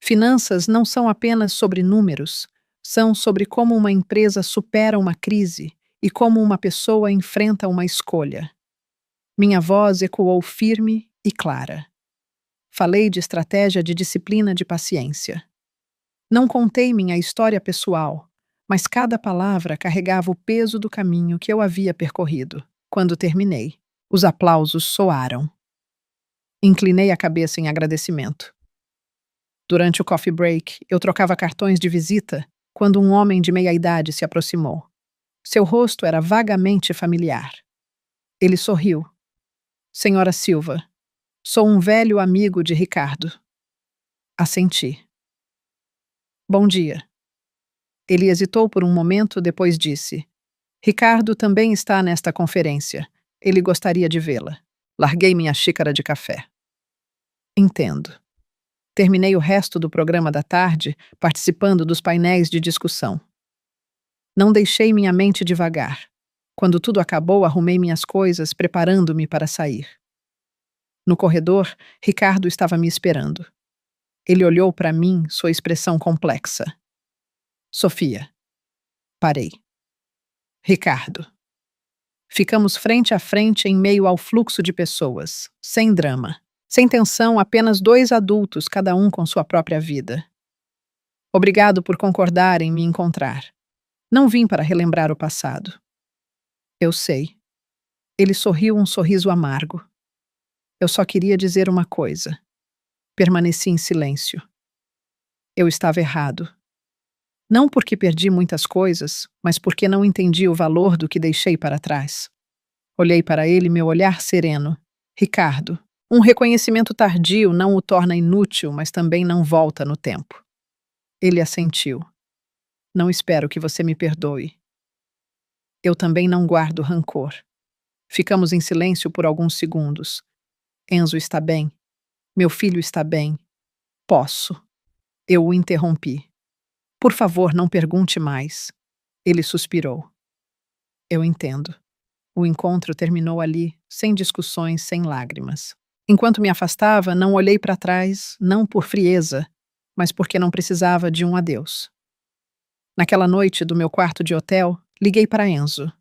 Finanças não são apenas sobre números, são sobre como uma empresa supera uma crise e como uma pessoa enfrenta uma escolha. Minha voz ecoou firme e clara. Falei de estratégia de disciplina de paciência. Não contei minha história pessoal, mas cada palavra carregava o peso do caminho que eu havia percorrido. Quando terminei, os aplausos soaram. Inclinei a cabeça em agradecimento. Durante o coffee break, eu trocava cartões de visita quando um homem de meia-idade se aproximou. Seu rosto era vagamente familiar. Ele sorriu. Senhora Silva, sou um velho amigo de Ricardo. Assenti. Bom dia. Ele hesitou por um momento, depois disse: Ricardo também está nesta conferência. Ele gostaria de vê-la. Larguei minha xícara de café. Entendo. Terminei o resto do programa da tarde participando dos painéis de discussão. Não deixei minha mente divagar. Quando tudo acabou, arrumei minhas coisas, preparando-me para sair. No corredor, Ricardo estava me esperando. Ele olhou para mim, sua expressão complexa. Sofia. Parei. Ricardo. Ficamos frente a frente em meio ao fluxo de pessoas, sem drama. Sem tensão, apenas 2 adultos, cada um com sua própria vida. Obrigado por concordar em me encontrar. Não vim para relembrar o passado. Eu sei. Ele sorriu um sorriso amargo. Eu só queria dizer uma coisa. Permaneci em silêncio. Eu estava errado. Não porque perdi muitas coisas, mas porque não entendi o valor do que deixei para trás. Olhei para ele, meu olhar sereno. Ricardo, um reconhecimento tardio não o torna inútil, mas também não volta no tempo. Ele assentiu. Não espero que você me perdoe. Eu também não guardo rancor. Ficamos em silêncio por alguns segundos. Enzo está bem. Meu filho está bem. Posso. Eu o interrompi. Por favor, não pergunte mais. Ele suspirou. Eu entendo. O encontro terminou ali, sem discussões, sem lágrimas. Enquanto me afastava, não olhei para trás, não por frieza, mas porque não precisava de um adeus. Naquela noite do meu quarto de hotel, liguei para Enzo.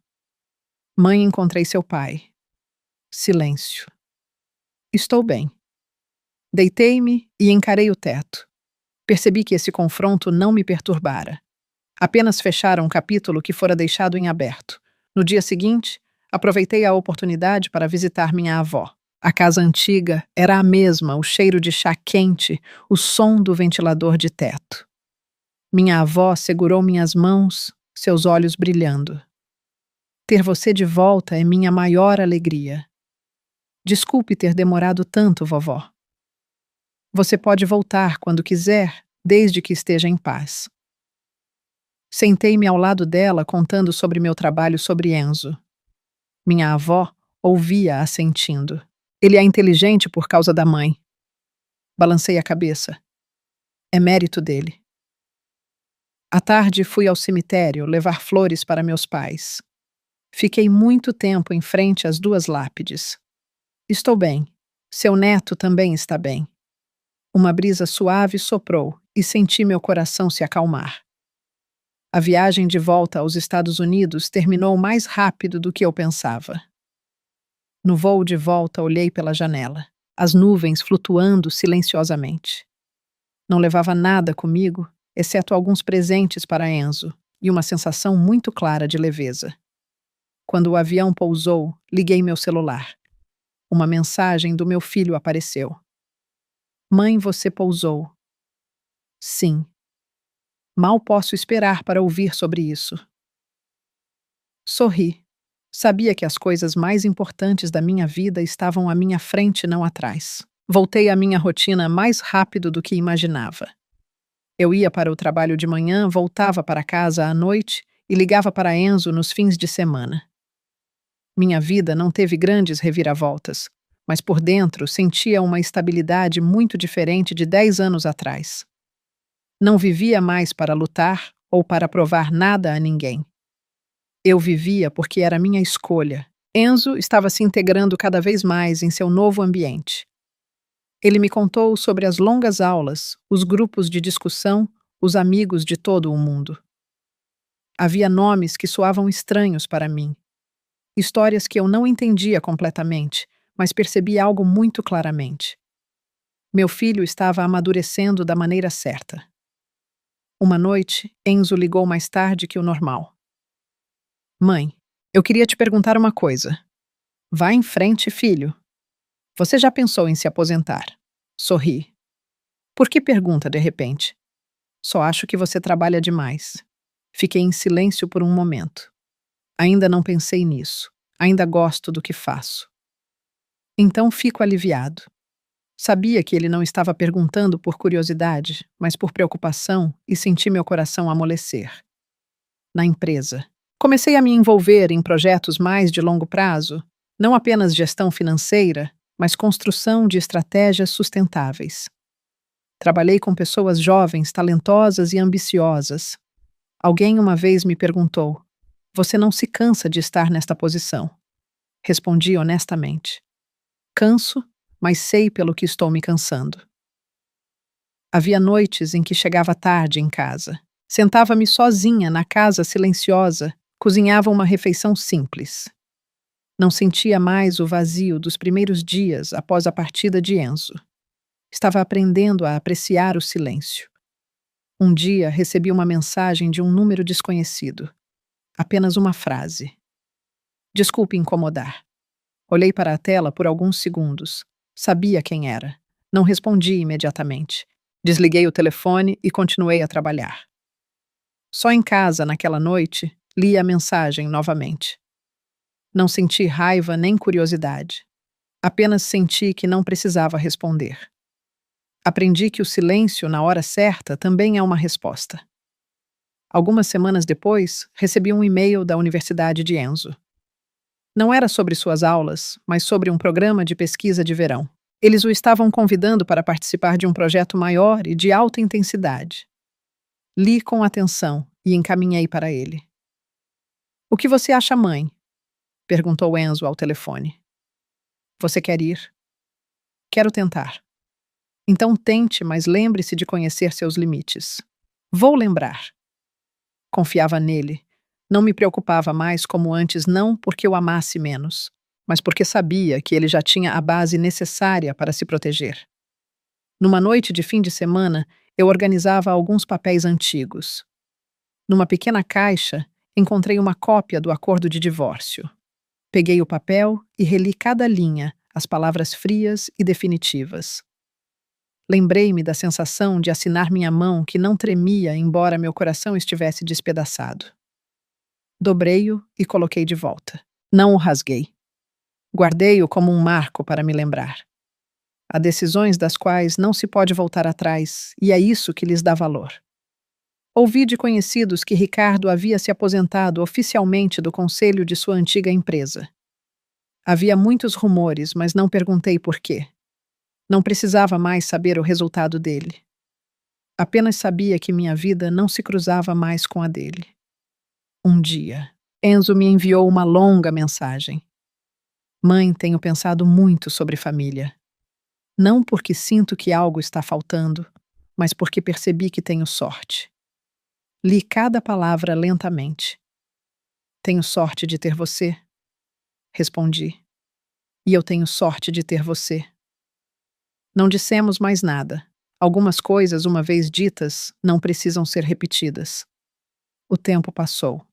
Mãe, encontrei seu pai. Silêncio. Estou bem. Deitei-me e encarei o teto. Percebi que esse confronto não me perturbara. Apenas fechara um capítulo que fora deixado em aberto. No dia seguinte, aproveitei a oportunidade para visitar minha avó. A casa antiga era a mesma, o cheiro de chá quente, o som do ventilador de teto. Minha avó segurou minhas mãos, seus olhos brilhando. Ter você de volta é minha maior alegria. Desculpe ter demorado tanto, vovó. Você pode voltar quando quiser, desde que esteja em paz. Sentei-me ao lado dela contando sobre meu trabalho sobre Enzo. Minha avó ouvia assentindo. Ele é inteligente por causa da mãe. Balancei a cabeça. É mérito dele. À tarde fui ao cemitério levar flores para meus pais. Fiquei muito tempo em frente às duas lápides. Estou bem. Seu neto também está bem. Uma brisa suave soprou e senti meu coração se acalmar. A viagem de volta aos Estados Unidos terminou mais rápido do que eu pensava. No voo de volta, olhei pela janela, as nuvens flutuando silenciosamente. Não levava nada comigo, exceto alguns presentes para Enzo e uma sensação muito clara de leveza. Quando o avião pousou, liguei meu celular. Uma mensagem do meu filho apareceu. Mãe, você pousou. Sim. Mal posso esperar para ouvir sobre isso. Sorri. Sabia que as coisas mais importantes da minha vida estavam à minha frente, não atrás. Voltei à minha rotina mais rápido do que imaginava. Eu ia para o trabalho de manhã, voltava para casa à noite e ligava para Enzo nos fins de semana. Minha vida não teve grandes reviravoltas, mas por dentro sentia uma estabilidade muito diferente de 10 anos atrás. Não vivia mais para lutar ou para provar nada a ninguém. Eu vivia porque era minha escolha. Enzo estava se integrando cada vez mais em seu novo ambiente. Ele me contou sobre as longas aulas, os grupos de discussão, os amigos de todo o mundo. Havia nomes que soavam estranhos para mim. Histórias que eu não entendia completamente, mas percebi algo muito claramente. Meu filho estava amadurecendo da maneira certa. Uma noite, Enzo ligou mais tarde que o normal. Mãe, eu queria te perguntar uma coisa. Vá em frente, filho. Você já pensou em se aposentar? Sorri. Por que pergunta de repente? Só acho que você trabalha demais. Fiquei em silêncio por um momento. Ainda não pensei nisso. Ainda gosto do que faço. Então fico aliviado. Sabia que ele não estava perguntando por curiosidade, mas por preocupação, e senti meu coração amolecer. Na empresa. Comecei a me envolver em projetos mais de longo prazo, não apenas gestão financeira, mas construção de estratégias sustentáveis. Trabalhei com pessoas jovens, talentosas e ambiciosas. Alguém uma vez me perguntou: você não se cansa de estar nesta posição? Respondi honestamente: canso, mas sei pelo que estou me cansando. Havia noites em que chegava tarde em casa. Sentava-me sozinha na casa silenciosa, cozinhava uma refeição simples. Não sentia mais o vazio dos primeiros dias após a partida de Enzo. Estava aprendendo a apreciar o silêncio. Um dia recebi uma mensagem de um número desconhecido. Apenas uma frase. Desculpe incomodar. Olhei para a tela por alguns segundos. Sabia quem era. Não respondi imediatamente. Desliguei o telefone e continuei a trabalhar. Só em casa, naquela noite, li a mensagem novamente. Não senti raiva nem curiosidade. Apenas senti que não precisava responder. Aprendi que o silêncio na hora certa também é uma resposta. Algumas semanas depois, recebi um e-mail da Universidade de Enzo. Não era sobre suas aulas, mas sobre um programa de pesquisa de verão. Eles o estavam convidando para participar de um projeto maior e de alta intensidade. Li com atenção e encaminhei para ele. O que você acha, mãe? Perguntou Enzo ao telefone. Você quer ir? Quero tentar. Então tente, mas lembre-se de conhecer seus limites. Vou lembrar. Confiava nele. Não me preocupava mais como antes, não porque eu amasse menos, mas porque sabia que ele já tinha a base necessária para se proteger. Numa noite de fim de semana, eu organizava alguns papéis antigos. Numa pequena caixa, encontrei uma cópia do acordo de divórcio. Peguei o papel e reli cada linha, as palavras frias e definitivas. Lembrei-me da sensação de assinar minha mão que não tremia, embora meu coração estivesse despedaçado. Dobrei-o e coloquei de volta. Não o rasguei. Guardei-o como um marco para me lembrar. Há decisões das quais não se pode voltar atrás, e é isso que lhes dá valor. Ouvi de conhecidos que Ricardo havia se aposentado oficialmente do conselho de sua antiga empresa. Havia muitos rumores, mas não perguntei por quê. Não precisava mais saber o resultado dele. Apenas sabia que minha vida não se cruzava mais com a dele. Um dia, Enzo me enviou uma longa mensagem. Mãe, tenho pensado muito sobre família. Não porque sinto que algo está faltando, mas porque percebi que tenho sorte. Li cada palavra lentamente. Tenho sorte de ter você? Respondi. E eu tenho sorte de ter você. Não dissemos mais nada. Algumas coisas, uma vez ditas, não precisam ser repetidas. O tempo passou.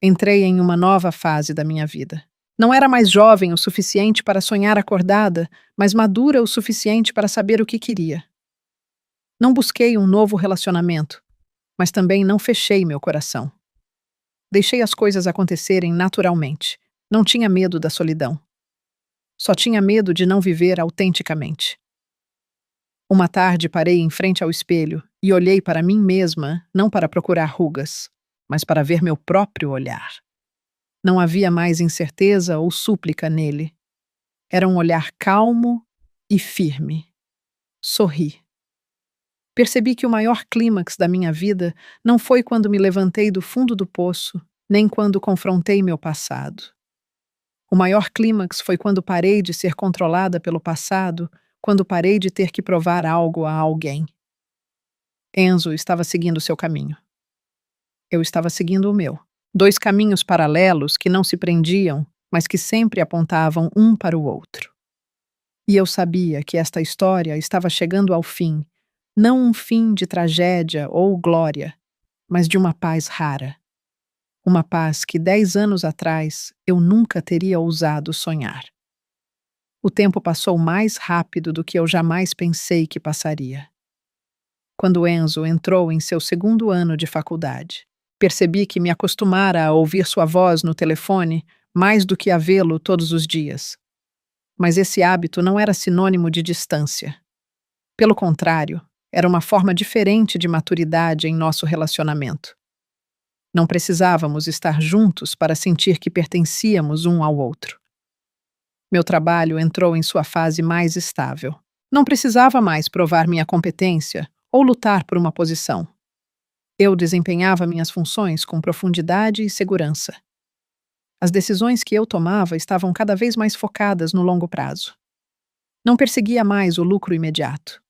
Entrei em uma nova fase da minha vida. Não era mais jovem o suficiente para sonhar acordada, mas madura o suficiente para saber o que queria. Não busquei um novo relacionamento, mas também não fechei meu coração. Deixei as coisas acontecerem naturalmente. Não tinha medo da solidão. Só tinha medo de não viver autenticamente. Uma tarde parei em frente ao espelho e olhei para mim mesma, não para procurar rugas, mas para ver meu próprio olhar. Não havia mais incerteza ou súplica nele. Era um olhar calmo e firme. Sorri. Percebi que o maior clímax da minha vida não foi quando me levantei do fundo do poço, nem quando confrontei meu passado. O maior clímax foi quando parei de ser controlada pelo passado, quando parei de ter que provar algo a alguém. Enzo estava seguindo seu caminho. Eu estava seguindo o meu. Dois caminhos paralelos que não se prendiam, mas que sempre apontavam um para o outro. E eu sabia que esta história estava chegando ao fim, não um fim de tragédia ou glória, mas de uma paz rara. Uma paz que 10 anos atrás eu nunca teria ousado sonhar. O tempo passou mais rápido do que eu jamais pensei que passaria. Quando Enzo entrou em seu segundo ano de faculdade, percebi que me acostumara a ouvir sua voz no telefone mais do que a vê-lo todos os dias. Mas esse hábito não era sinônimo de distância. Pelo contrário, era uma forma diferente de maturidade em nosso relacionamento. Não precisávamos estar juntos para sentir que pertencíamos um ao outro. Meu trabalho entrou em sua fase mais estável. Não precisava mais provar minha competência ou lutar por uma posição. Eu desempenhava minhas funções com profundidade e segurança. As decisões que eu tomava estavam cada vez mais focadas no longo prazo. Não perseguia mais o lucro imediato.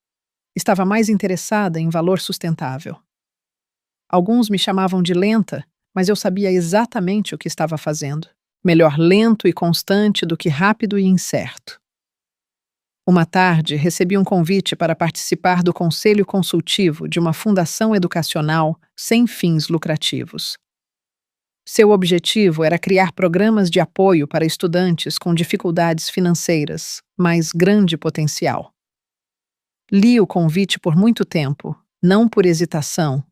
Estava mais interessada em valor sustentável. Alguns me chamavam de lenta, mas eu sabia exatamente o que estava fazendo. Melhor lento e constante do que rápido e incerto. Uma tarde, recebi um convite para participar do conselho consultivo de uma fundação educacional sem fins lucrativos. Seu objetivo era criar programas de apoio para estudantes com dificuldades financeiras, mas grande potencial. Li o convite por muito tempo, não por hesitação,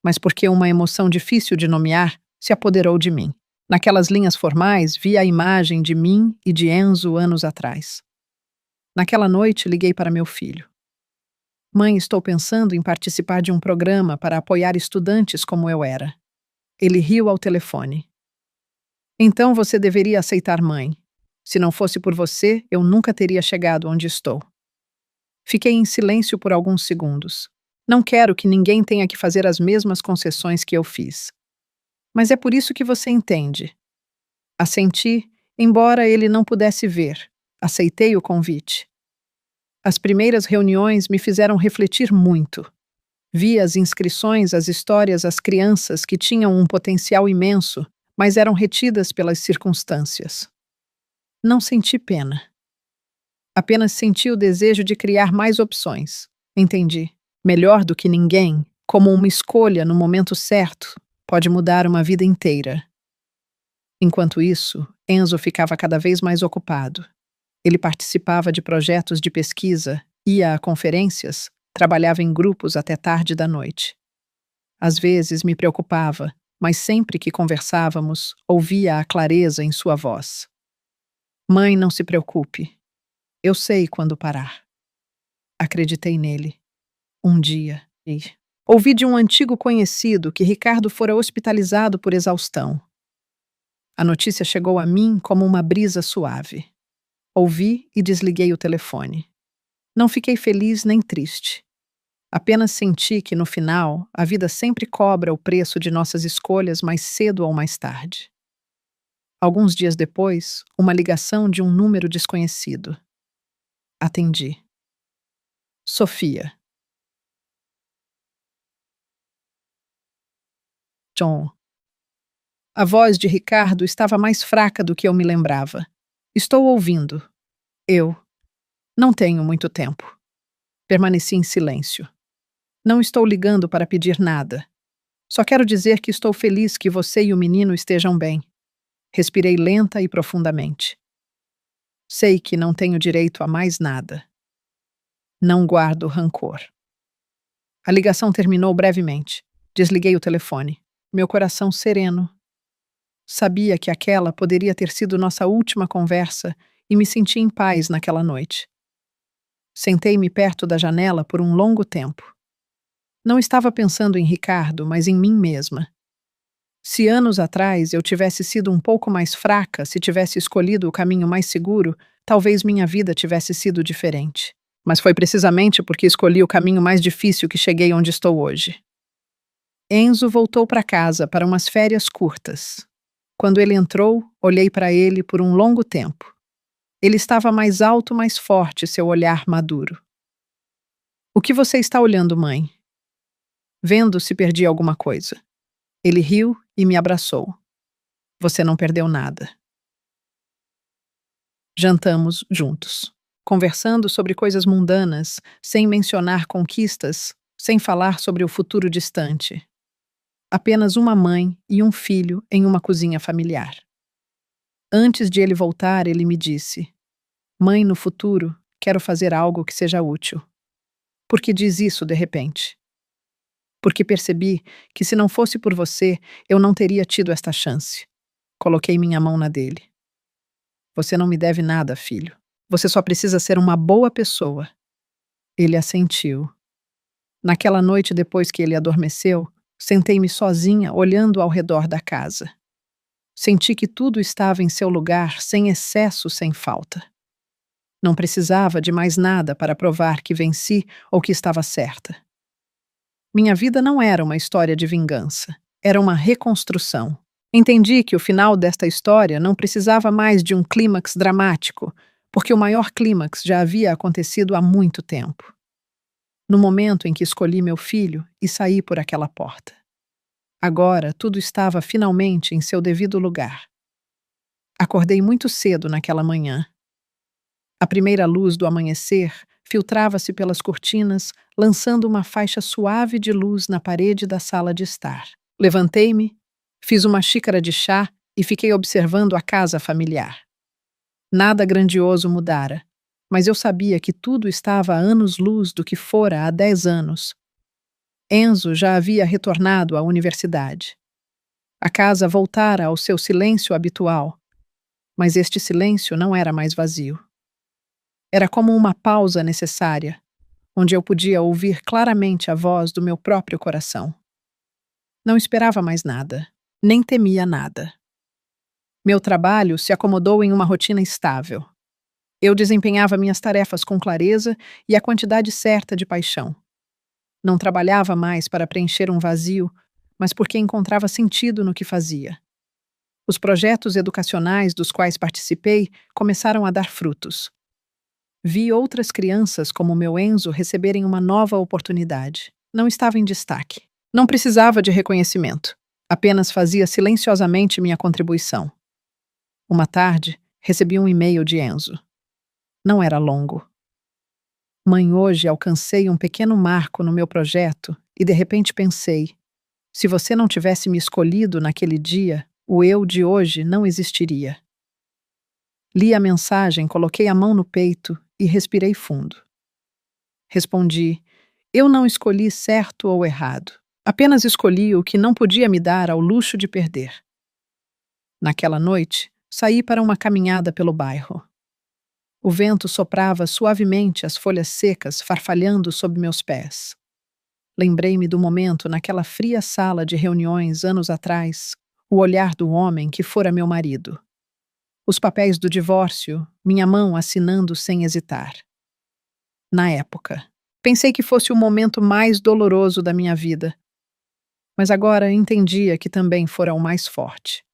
mas porque uma emoção difícil de nomear se apoderou de mim. Naquelas linhas formais, vi a imagem de mim e de Enzo anos atrás. Naquela noite, liguei para meu filho. Mãe, estou pensando em participar de um programa para apoiar estudantes como eu era. Ele riu ao telefone. Então você deveria aceitar, mãe. Se não fosse por você, eu nunca teria chegado onde estou. Fiquei em silêncio por alguns segundos. Não quero que ninguém tenha que fazer as mesmas concessões que eu fiz. Mas é por isso que você entende. Assenti, embora ele não pudesse ver. Aceitei o convite. As primeiras reuniões me fizeram refletir muito. Vi as inscrições, as histórias, as crianças que tinham um potencial imenso, mas eram retidas pelas circunstâncias. Não senti pena. Apenas senti o desejo de criar mais opções. Entendi. Melhor do que ninguém, como uma escolha no momento certo, pode mudar uma vida inteira. Enquanto isso, Enzo ficava cada vez mais ocupado. Ele participava de projetos de pesquisa Ia a conferências, trabalhava em grupos até tarde da noite. Às vezes me preocupava, mas sempre que conversávamos, ouvia a clareza em sua voz. Mãe, não se preocupe. Eu sei quando parar. Acreditei nele. Um dia. E ouvi de um antigo conhecido que Ricardo fora hospitalizado por exaustão. A notícia chegou a mim como uma brisa suave. Ouvi e desliguei o telefone. Não fiquei feliz nem triste. Apenas senti que, no final, a vida sempre cobra o preço de nossas escolhas mais cedo ou mais tarde. Alguns dias depois, uma ligação de um número desconhecido. Atendi. Sofia. John. A voz de Ricardo estava mais fraca do que eu me lembrava. Estou ouvindo. Eu. Não tenho muito tempo. Permaneci em silêncio. Não estou ligando para pedir nada. Só quero dizer que estou feliz que você e o menino estejam bem. Respirei lenta e profundamente. Sei que não tenho direito a mais nada. Não guardo rancor. A ligação terminou brevemente. Desliguei o telefone. Meu coração sereno. Sabia que aquela poderia ter sido nossa última conversa e me senti em paz naquela noite. Sentei-me perto da janela por um longo tempo. Não estava pensando em Ricardo, mas em mim mesma. Se anos atrás eu tivesse sido um pouco mais fraca, se tivesse escolhido o caminho mais seguro, talvez minha vida tivesse sido diferente. Mas foi precisamente porque escolhi o caminho mais difícil que cheguei onde estou hoje. Enzo voltou para casa para umas férias curtas. Quando ele entrou, olhei para ele por um longo tempo. Ele estava mais alto, mais forte, seu olhar maduro. O que você está olhando, mãe? Vendo se perdi alguma coisa. Ele riu e me abraçou. Você não perdeu nada. Jantamos juntos, conversando sobre coisas mundanas, sem mencionar conquistas, sem falar sobre o futuro distante. Apenas uma mãe e um filho em uma cozinha familiar. Antes de ele voltar, ele me disse: Mãe, no futuro, quero fazer algo que seja útil. Por que diz isso de repente? Porque percebi que se não fosse por você, eu não teria tido esta chance. Coloquei minha mão na dele. Você não me deve nada, filho. Você só precisa ser uma boa pessoa. Ele assentiu. Naquela noite, depois que ele adormeceu, sentei-me sozinha, olhando ao redor da casa. Senti que tudo estava em seu lugar, sem excesso, sem falta. Não precisava de mais nada para provar que venci ou que estava certa. Minha vida não era uma história de vingança, era uma reconstrução. Entendi que o final desta história não precisava mais de um clímax dramático, porque o maior clímax já havia acontecido há muito tempo. No momento em que escolhi meu filho e saí por aquela porta. Agora tudo estava finalmente em seu devido lugar. Acordei muito cedo naquela manhã. A primeira luz do amanhecer filtrava-se pelas cortinas, lançando uma faixa suave de luz na parede da sala de estar. Levantei-me, fiz uma xícara de chá e fiquei observando a casa familiar. Nada grandioso mudara, mas eu sabia que tudo estava a anos-luz do que fora há 10 anos. Enzo já havia retornado à universidade. A casa voltara ao seu silêncio habitual, mas este silêncio não era mais vazio. Era como uma pausa necessária, onde eu podia ouvir claramente a voz do meu próprio coração. Não esperava mais nada, nem temia nada. Meu trabalho se acomodou em uma rotina estável. Eu desempenhava minhas tarefas com clareza e a quantidade certa de paixão. Não trabalhava mais para preencher um vazio, mas porque encontrava sentido no que fazia. Os projetos educacionais dos quais participei começaram a dar frutos. Vi outras crianças como meu Enzo receberem uma nova oportunidade. Não estava em destaque. Não precisava de reconhecimento. Apenas fazia silenciosamente minha contribuição. Uma tarde, recebi um e-mail de Enzo. Não era longo. Mãe, hoje alcancei um pequeno marco no meu projeto e de repente pensei: se você não tivesse me escolhido naquele dia, o eu de hoje não existiria. Li a mensagem, coloquei a mão no peito e respirei fundo. Respondi: eu não escolhi certo ou errado. Apenas escolhi o que não podia me dar ao luxo de perder. Naquela noite, saí para uma caminhada pelo bairro. O vento soprava suavemente as folhas secas farfalhando sob meus pés. Lembrei-me do momento naquela fria sala de reuniões anos atrás, o olhar do homem que fora meu marido. Os papéis do divórcio, minha mão assinando sem hesitar. Na época, pensei que fosse o momento mais doloroso da minha vida, mas agora entendia que também fora o mais forte.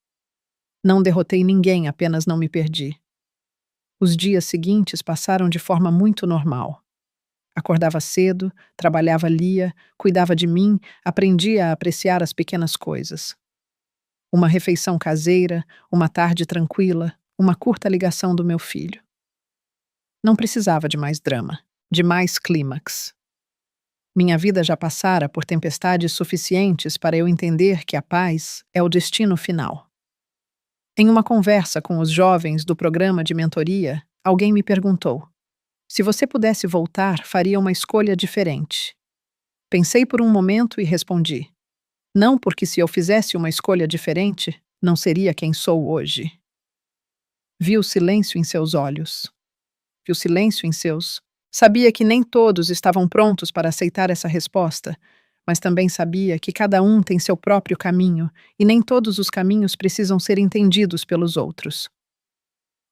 Não derrotei ninguém, apenas não me perdi. Os dias seguintes passaram de forma muito normal. Acordava cedo, trabalhava, lia, cuidava de mim, aprendia a apreciar as pequenas coisas. Uma refeição caseira, uma tarde tranquila, uma curta ligação do meu filho. Não precisava de mais drama, de mais clímax. Minha vida já passara por tempestades suficientes para eu entender que a paz é o destino final. Em uma conversa com os jovens do programa de mentoria, alguém me perguntou: se você pudesse voltar, faria uma escolha diferente? Pensei por um momento e respondi: não, porque se eu fizesse uma escolha diferente, não seria quem sou hoje. Vi o silêncio em seus olhos. Vi o silêncio em seus. Sabia que nem todos estavam prontos para aceitar essa resposta, mas também sabia que cada um tem seu próprio caminho e nem todos os caminhos precisam ser entendidos pelos outros.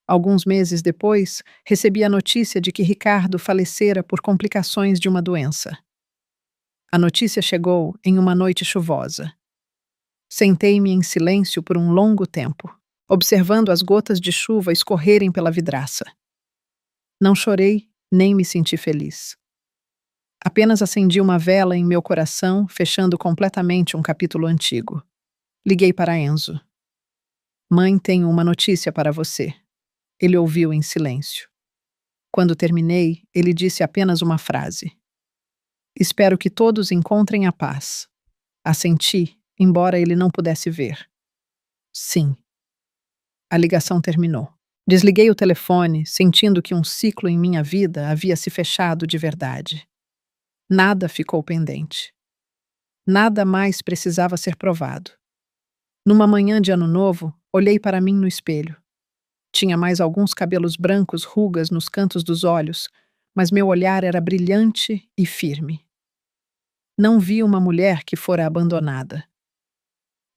Alguns meses depois, recebi a notícia de que Ricardo falecera por complicações de uma doença. A notícia chegou em uma noite chuvosa. Sentei-me em silêncio por um longo tempo, observando as gotas de chuva escorrerem pela vidraça. Não chorei, nem me senti feliz. Apenas acendi uma vela em meu coração, fechando completamente um capítulo antigo. Liguei para Enzo. Mãe, tenho uma notícia para você. Ele ouviu em silêncio. Quando terminei, ele disse apenas uma frase. Espero que todos encontrem a paz. Assenti, embora ele não pudesse ver. Sim. A ligação terminou. Desliguei o telefone, sentindo que um ciclo em minha vida havia se fechado de verdade. Nada ficou pendente. Nada mais precisava ser provado. Numa manhã de ano novo, olhei para mim no espelho. Tinha mais alguns cabelos brancos, rugas nos cantos dos olhos, mas meu olhar era brilhante e firme. Não vi uma mulher que fora abandonada.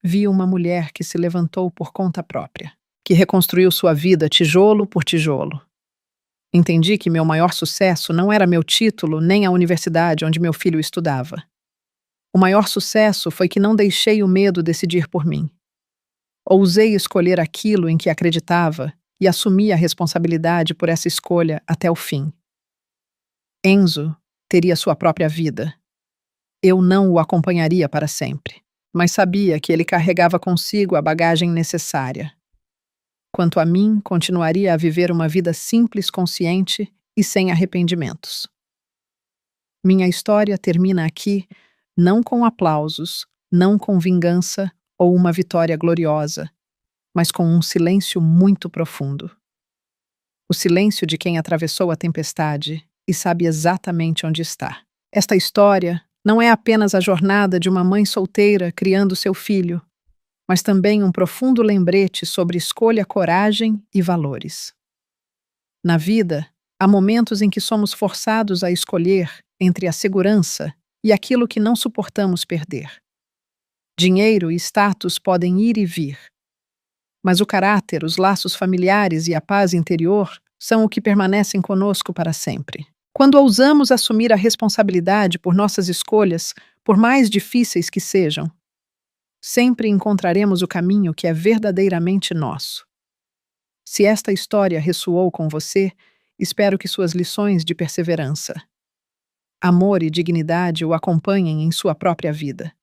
Vi uma mulher que se levantou por conta própria, que reconstruiu sua vida tijolo por tijolo. Entendi que meu maior sucesso não era meu título nem a universidade onde meu filho estudava. O maior sucesso foi que não deixei o medo decidir por mim. Ousei escolher aquilo em que acreditava e assumi a responsabilidade por essa escolha até o fim. Enzo teria sua própria vida. Eu não o acompanharia para sempre, mas sabia que ele carregava consigo a bagagem necessária. Quanto a mim, continuaria a viver uma vida simples, consciente e sem arrependimentos. Minha história termina aqui, não com aplausos, não com vingança ou uma vitória gloriosa, mas com um silêncio muito profundo. O silêncio de quem atravessou a tempestade e sabe exatamente onde está. Esta história não é apenas a jornada de uma mãe solteira criando seu filho, mas também um profundo lembrete sobre escolha, coragem e valores. Na vida, há momentos em que somos forçados a escolher entre a segurança e aquilo que não suportamos perder. Dinheiro e status podem ir e vir, mas o caráter, os laços familiares e a paz interior são o que permanecem conosco para sempre. Quando ousamos assumir a responsabilidade por nossas escolhas, por mais difíceis que sejam, sempre encontraremos o caminho que é verdadeiramente nosso. Se esta história ressoou com você, espero que suas lições de perseverança, amor e dignidade o acompanhem em sua própria vida.